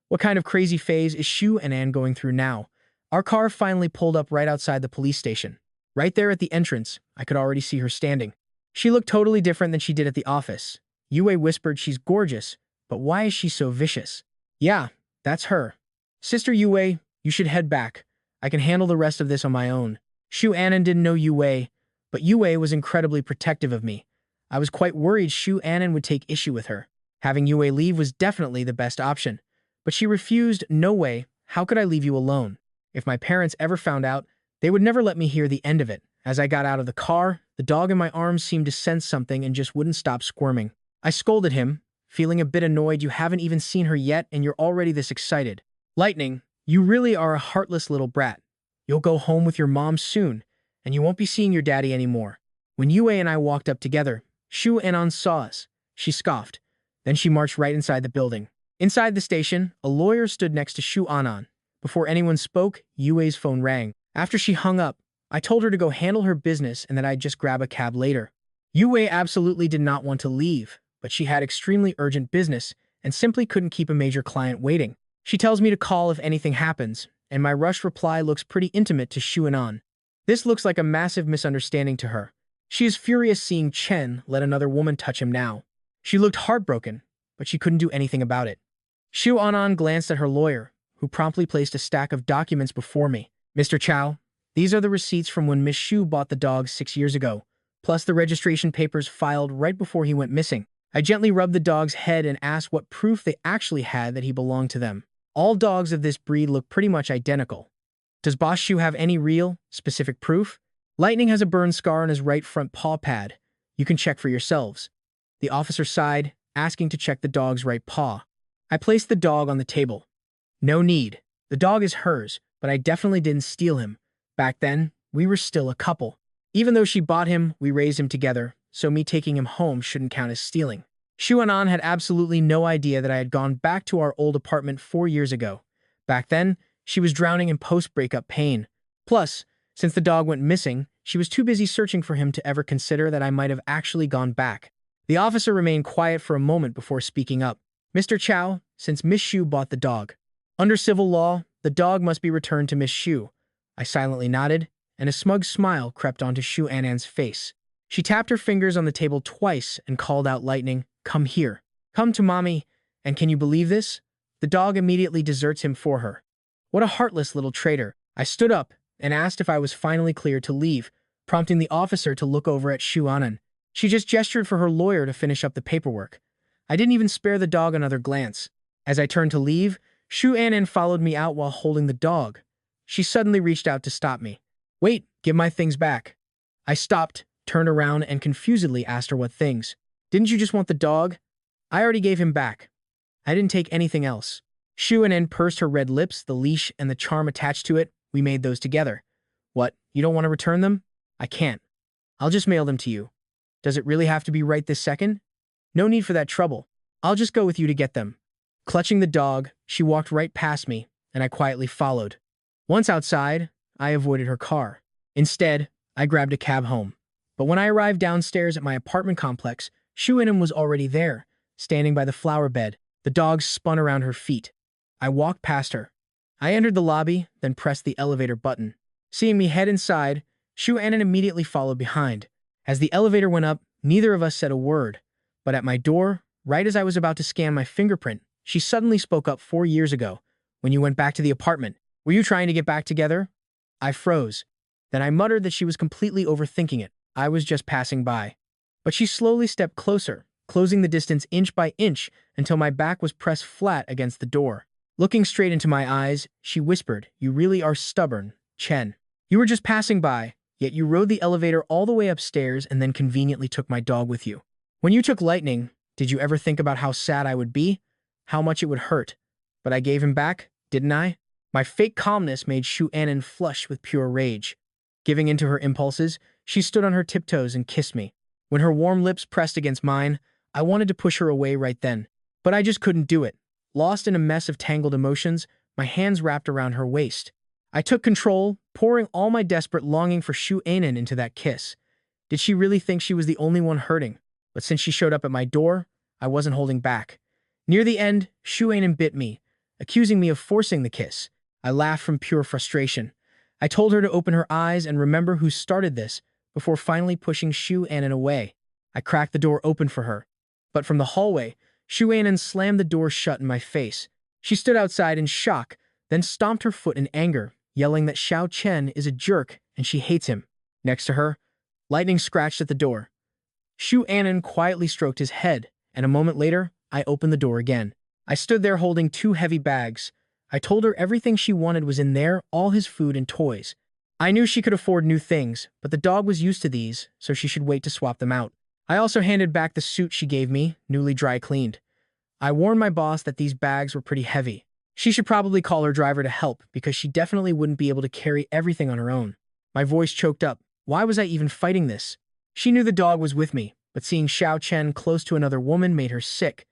What kind of crazy phase is Su Anan going through now? Our car finally pulled up right outside the police station. Right there at the entrance, I could already see her standing. She looked totally different than she did at the office. Yue whispered she's gorgeous, but why is she so vicious? Yeah, that's her. Sister Yue, you should head back. I can handle the rest of this on my own. Su Anan didn't know Yue, but Yue was incredibly protective of me. I was quite worried Su Anan would take issue with her. Having Yue leave was definitely the best option. But she refused. No way, how could I leave you alone? If my parents ever found out, they would never let me hear the end of it. As I got out of the car, the dog in my arms seemed to sense something and just wouldn't stop squirming. I scolded him, feeling a bit annoyed. You haven't even seen her yet and you're already this excited. Lightning, you really are a heartless little brat. You'll go home with your mom soon, and you won't be seeing your daddy anymore. When Yue and I walked up together, Su Anan saw us. She scoffed. Then she marched right inside the building. Inside the station, a lawyer stood next to Su Anan. Before anyone spoke, Yue's phone rang. After she hung up, I told her to go handle her business and that I'd just grab a cab later. Yue absolutely did not want to leave, but she had extremely urgent business and simply couldn't keep a major client waiting. She tells me to call if anything happens, and my rushed reply looks pretty intimate to Su Anan. This looks like a massive misunderstanding to her. She is furious seeing Chen let another woman touch him now. She looked heartbroken, but she couldn't do anything about it. Su Anan glanced at her lawyer, who promptly placed a stack of documents before me. Mr. Chow, these are the receipts from when Miss Shu bought the dog 6 years ago, plus the registration papers filed right before he went missing. I gently rubbed the dog's head and asked what proof they actually had that he belonged to them. All dogs of this breed look pretty much identical. Does Boss Shu have any real, specific proof? Lightning has a burn scar on his right front paw pad. You can check for yourselves. The officer sighed, asking to check the dog's right paw. I placed the dog on the table. No need. The dog is hers, but I definitely didn't steal him. Back then, we were still a couple. Even though she bought him, we raised him together, so me taking him home shouldn't count as stealing. Su Anan had absolutely no idea that I had gone back to our old apartment 4 years ago. Back then, she was drowning in post-breakup pain. Plus, since the dog went missing, she was too busy searching for him to ever consider that I might have actually gone back. The officer remained quiet for a moment before speaking up. Mr. Chow, since Miss Shu bought the dog. Under civil law, the dog must be returned to Miss Shu. I silently nodded, and a smug smile crept onto Su Anan's face. She tapped her fingers on the table twice and called out Lightning, "Come here. Come to mommy." And can you believe this? The dog immediately deserts him for her. What a heartless little traitor. I stood up and asked if I was finally cleared to leave, prompting the officer to look over at Su Anan. She just gestured for her lawyer to finish up the paperwork. I didn't even spare the dog another glance. As I turned to leave, Su Anan followed me out while holding the dog. She suddenly reached out to stop me. "Wait, give my things back." I stopped, turned around, and confusedly asked her what things. "Didn't you just want the dog?" "I already gave him back. I didn't take anything else." Su Anan pursed her red lips. "The leash and the charm attached to it, we made those together." "What, you don't want to return them?" "I can't. I'll just mail them to you." "Does it really have to be right this second?" "No need for that trouble. I'll just go with you to get them." Clutching the dog, she walked right past me, and I quietly followed. Once outside, I avoided her car. Instead, I grabbed a cab home. But when I arrived downstairs at my apartment complex, Su Anan was already there, standing by the flower bed. The dog spun around her feet. I walked past her. I entered the lobby, then pressed the elevator button. Seeing me head inside, Su Anan immediately followed behind. As the elevator went up, neither of us said a word. But at my door, right as I was about to scan my fingerprint, she suddenly spoke up. 4 years ago, when you went back to the apartment. Were you trying to get back together?" I froze. Then I muttered that she was completely overthinking it. I was just passing by. But she slowly stepped closer, closing the distance inch by inch until my back was pressed flat against the door. Looking straight into my eyes, she whispered, "You really are stubborn, Chen. You were just passing by, yet you rode the elevator all the way upstairs and then conveniently took my dog with you. When you took Lightning, did you ever think about how sad I would be? How much it would hurt? But I gave him back, didn't I?" My fake calmness made Su Anan flush with pure rage. Giving in to her impulses, she stood on her tiptoes and kissed me. When her warm lips pressed against mine, I wanted to push her away right then. But I just couldn't do it. Lost in a mess of tangled emotions, my hands wrapped around her waist. I took control, pouring all my desperate longing for Su Anan into that kiss. Did she really think she was the only one hurting? But since she showed up at my door, I wasn't holding back. Near the end, Su Anan bit me, accusing me of forcing the kiss. I laughed from pure frustration. I told her to open her eyes and remember who started this, before finally pushing Su Anan away. I cracked the door open for her. But from the hallway, Su Anan slammed the door shut in my face. She stood outside in shock, then stomped her foot in anger, yelling that Xiao Chen is a jerk and she hates him. Next to her, Lightning scratched at the door. Su Anan quietly stroked his head, and a moment later, I opened the door again. I stood there holding two heavy bags. I told her everything she wanted was in there, all his food and toys. I knew she could afford new things, but the dog was used to these, so she should wait to swap them out. I also handed back the suit she gave me, newly dry cleaned. I warned my boss that these bags were pretty heavy. She should probably call her driver to help because she definitely wouldn't be able to carry everything on her own. My voice choked up. Why was I even fighting this? She knew the dog was with me, but seeing Xiao Chen close to another woman made her sick.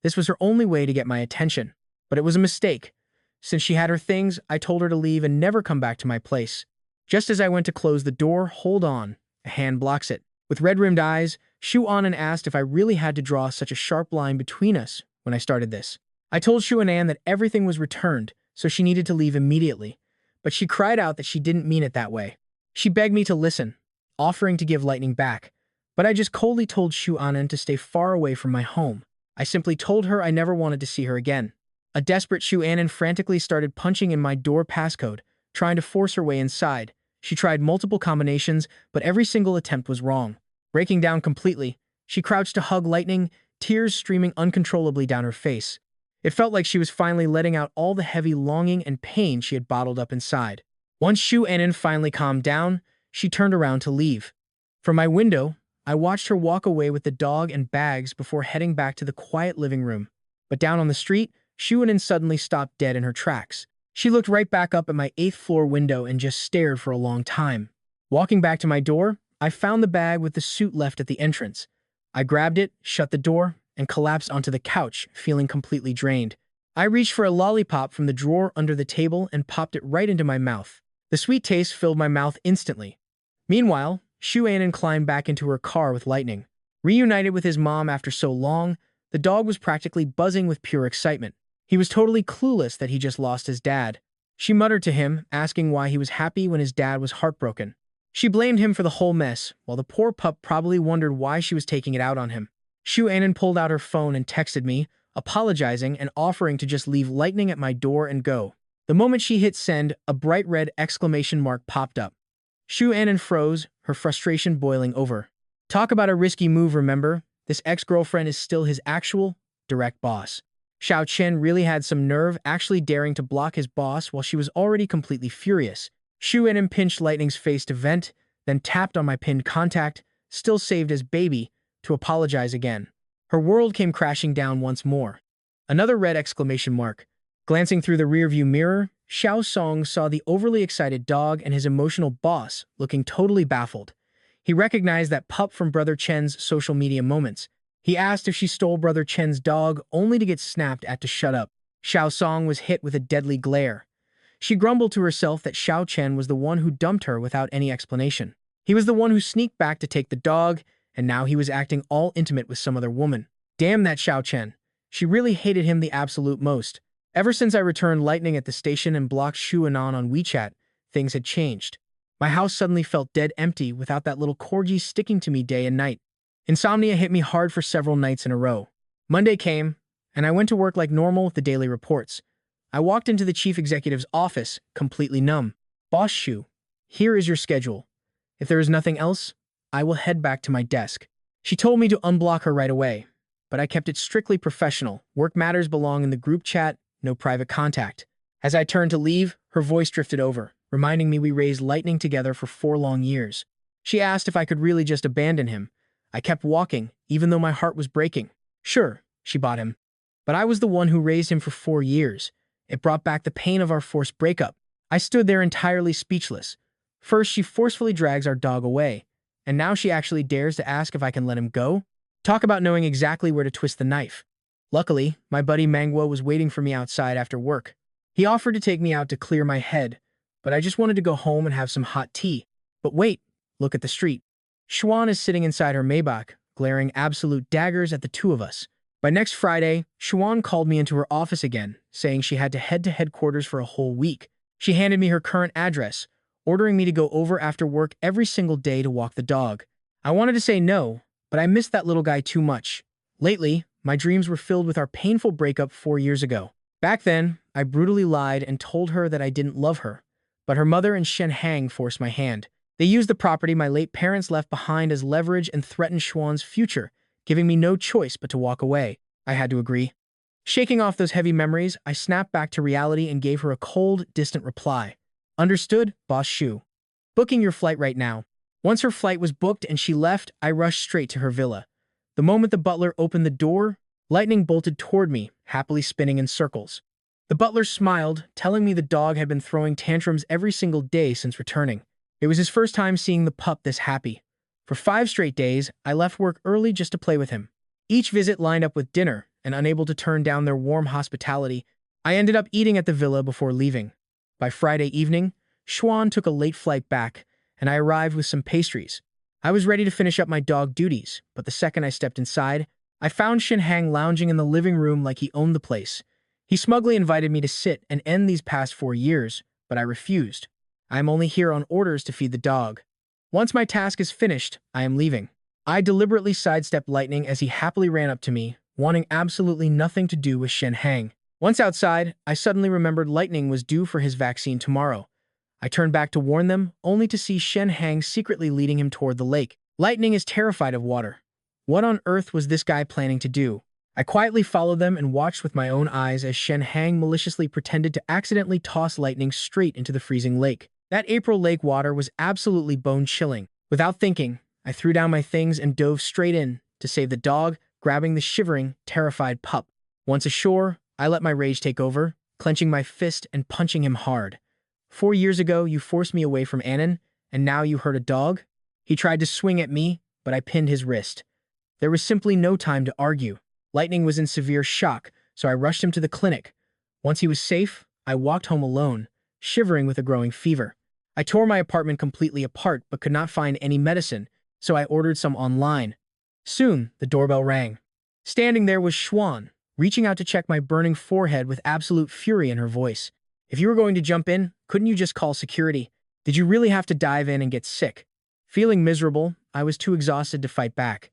This was her only way to get my attention. But it was a mistake. Since she had her things, I told her to leave and never come back to my place. Just as I went to close the door, hold on. A hand blocks it. With red-rimmed eyes, Su Anan asked if I really had to draw such a sharp line between us when I started this. I told Su Anan that everything was returned, so she needed to leave immediately. But she cried out that she didn't mean it that way. She begged me to listen, offering to give Lightning back. But I just coldly told Su Anan to stay far away from my home. I simply told her I never wanted to see her again. A desperate Su Anan frantically started punching in my door passcode, trying to force her way inside. She tried multiple combinations, but every single attempt was wrong. Breaking down completely, she crouched to hug Lightning, tears streaming uncontrollably down her face. It felt like she was finally letting out all the heavy longing and pain she had bottled up inside. Once Su Anan finally calmed down, she turned around to leave. From my window, I watched her walk away with the dog and bags before heading back to the quiet living room. But down on the street, Su Anan suddenly stopped dead in her tracks. She looked right back up at my 8th floor window and just stared for a long time. Walking back to my door, I found the bag with the suit left at the entrance. I grabbed it, shut the door, and collapsed onto the couch, feeling completely drained. I reached for a lollipop from the drawer under the table and popped it right into my mouth. The sweet taste filled my mouth instantly. Meanwhile, Su Anan climbed back into her car with Lightning. Reunited with his mom after so long, the dog was practically buzzing with pure excitement. He was totally clueless that he just lost his dad. She muttered to him, asking why he was happy when his dad was heartbroken. She blamed him for the whole mess, while the poor pup probably wondered why she was taking it out on him. Su Anan pulled out her phone and texted me, apologizing and offering to just leave Lightning at my door and go. The moment she hit send, a bright red exclamation mark popped up. Su Anan froze, her frustration boiling over. Talk about a risky move, remember? This ex-girlfriend is still his actual, direct boss. Xiao Chen really had some nerve, actually daring to block his boss while she was already completely furious. Su Anan pinched Lightning's face to vent, then tapped on my pinned contact, still saved as baby, to apologize again. Her world came crashing down once more. Another red exclamation mark. Glancing through the rearview mirror, Xiao Song saw the overly excited dog and his emotional boss looking totally baffled. He recognized that pup from Brother Chen's social media moments. He asked if she stole Brother Chen's dog only to get snapped at to shut up. Xiao Song was hit with a deadly glare. She grumbled to herself that Xiao Chen was the one who dumped her without any explanation. He was the one who sneaked back to take the dog, and now he was acting all intimate with some other woman. Damn that Xiao Chen. She really hated him the absolute most. Ever since I returned Lightning at the station and blocked Su Anan on WeChat, things had changed. My house suddenly felt dead empty without that little corgi sticking to me day and night. Insomnia hit me hard for several nights in a row. Monday came, and I went to work like normal with the daily reports. I walked into the chief executive's office, completely numb. Boss Shu, here is your schedule. If there is nothing else, I will head back to my desk. She told me to unblock her right away, but I kept it strictly professional. Work matters belong in the group chat, no private contact. As I turned to leave, her voice drifted over, reminding me we raised Lightning together for 4 long years. She asked if I could really just abandon him. I kept walking, even though my heart was breaking. Sure, she bought him. But I was the one who raised him for 4 years. It brought back the pain of our forced breakup. I stood there entirely speechless. First, she forcefully drags our dog away, and now she actually dares to ask if I can let him go? Talk about knowing exactly where to twist the knife. Luckily, my buddy MANHWA was waiting for me outside after work. He offered to take me out to clear my head, but I just wanted to go home and have some hot tea. But wait, look at the street. Xuan is sitting inside her Maybach, glaring absolute daggers at the two of us. By next Friday, Xuan called me into her office again, saying she had to head to headquarters for a whole week. She handed me her current address, ordering me to go over after work every single day to walk the dog. I wanted to say no, but I missed that little guy too much. Lately, my dreams were filled with our painful breakup 4 years ago. Back then, I brutally lied and told her that I didn't love her, but her mother and Shen Hang forced my hand. They used the property my late parents left behind as leverage and threatened Xuan's future, giving me no choice but to walk away. I had to agree. Shaking off those heavy memories, I snapped back to reality and gave her a cold, distant reply. Understood, Boss Shu. Booking your flight right now. Once her flight was booked and she left, I rushed straight to her villa. The moment the butler opened the door, lightning bolted toward me, happily spinning in circles. The butler smiled, telling me the dog had been throwing tantrums every single day since returning. It was his first time seeing the pup this happy. For 5 straight days, I left work early just to play with him. Each visit lined up with dinner, and unable to turn down their warm hospitality, I ended up eating at the villa before leaving. By Friday evening, Xuan took a late flight back, and I arrived with some pastries. I was ready to finish up my dog duties, but the second I stepped inside, I found Shenhang lounging in the living room like he owned the place. He smugly invited me to sit and end these past 4 years, but I refused. I am only here on orders to feed the dog. Once my task is finished, I am leaving. I deliberately sidestepped Lightning as he happily ran up to me, wanting absolutely nothing to do with Shenhang. Once outside, I suddenly remembered Lightning was due for his vaccine tomorrow. I turned back to warn them, only to see Shenhang secretly leading him toward the lake. Lightning is terrified of water. What on earth was this guy planning to do? I quietly followed them and watched with my own eyes as Shenhang maliciously pretended to accidentally toss Lightning straight into the freezing lake. That April lake water was absolutely bone-chilling. Without thinking, I threw down my things and dove straight in to save the dog, grabbing the shivering, terrified pup. Once ashore, I let my rage take over, clenching my fist and punching him hard. 4 years ago, you forced me away from Achen, and now you hurt a dog? He tried to swing at me, but I pinned his wrist. There was simply no time to argue. Lightning was in severe shock, so I rushed him to the clinic. Once he was safe, I walked home alone, shivering with a growing fever. I tore my apartment completely apart but could not find any medicine, so I ordered some online. Soon, the doorbell rang. Standing there was Xuan, reaching out to check my burning forehead with absolute fury in her voice. If you were going to jump in, couldn't you just call security? Did you really have to dive in and get sick? Feeling miserable, I was too exhausted to fight back.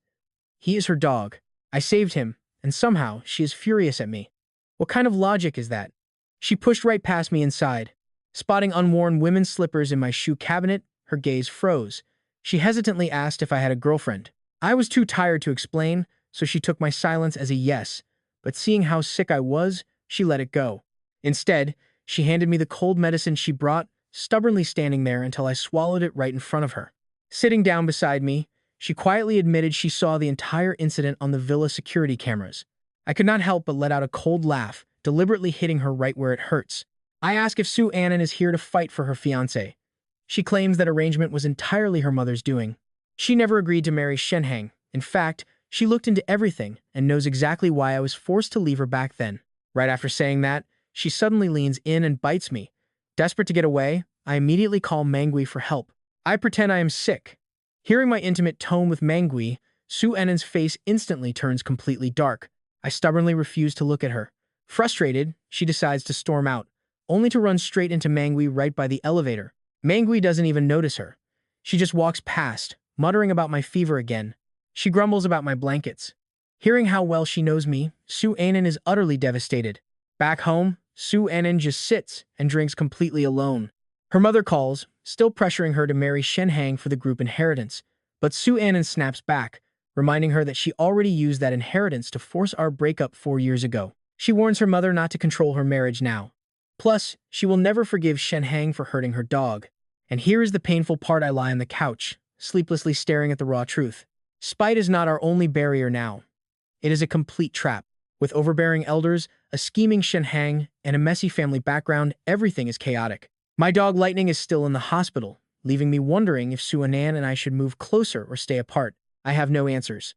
He is her dog. I saved him, and somehow she is furious at me. What kind of logic is that? She pushed right past me inside. Spotting unworn women's slippers in my shoe cabinet, her gaze froze. She hesitantly asked if I had a girlfriend. I was too tired to explain, so she took my silence as a yes, but seeing how sick I was, she let it go. Instead, she handed me the cold medicine she brought, stubbornly standing there until I swallowed it right in front of her. Sitting down beside me, she quietly admitted she saw the entire incident on the villa security cameras. I could not help but let out a cold laugh, deliberately hitting her right where it hurts. I ask if Su Anan is here to fight for her fiancé. She claims that arrangement was entirely her mother's doing. She never agreed to marry Shenhang. In fact, she looked into everything and knows exactly why I was forced to leave her back then. Right after saying that, she suddenly leans in and bites me. Desperate to get away, I immediately call Mangui for help. I pretend I am sick. Hearing my intimate tone with Mangui, Su Anan's face instantly turns completely dark. I stubbornly refuse to look at her. Frustrated, she decides to storm out, only to run straight into Mangui right by the elevator. Mangui doesn't even notice her. She just walks past, muttering about my fever again. She grumbles about my blankets. Hearing how well she knows me, Su Anan is utterly devastated. Back home, Su Anan just sits and drinks completely alone. Her mother calls, still pressuring her to marry Shenhang for the group inheritance, but Su Anan snaps back, reminding her that she already used that inheritance to force our breakup 4 years ago. She warns her mother not to control her marriage now. Plus, she will never forgive Shenhang for hurting her dog. And here is the painful part. I lie on the couch, sleeplessly staring at the raw truth. Spite is not our only barrier now. It is a complete trap. With overbearing elders, a scheming Shenhang, and a messy family background, everything is chaotic. My dog Lightning is still in the hospital, leaving me wondering if Su Anan and I should move closer or stay apart. I have no answers.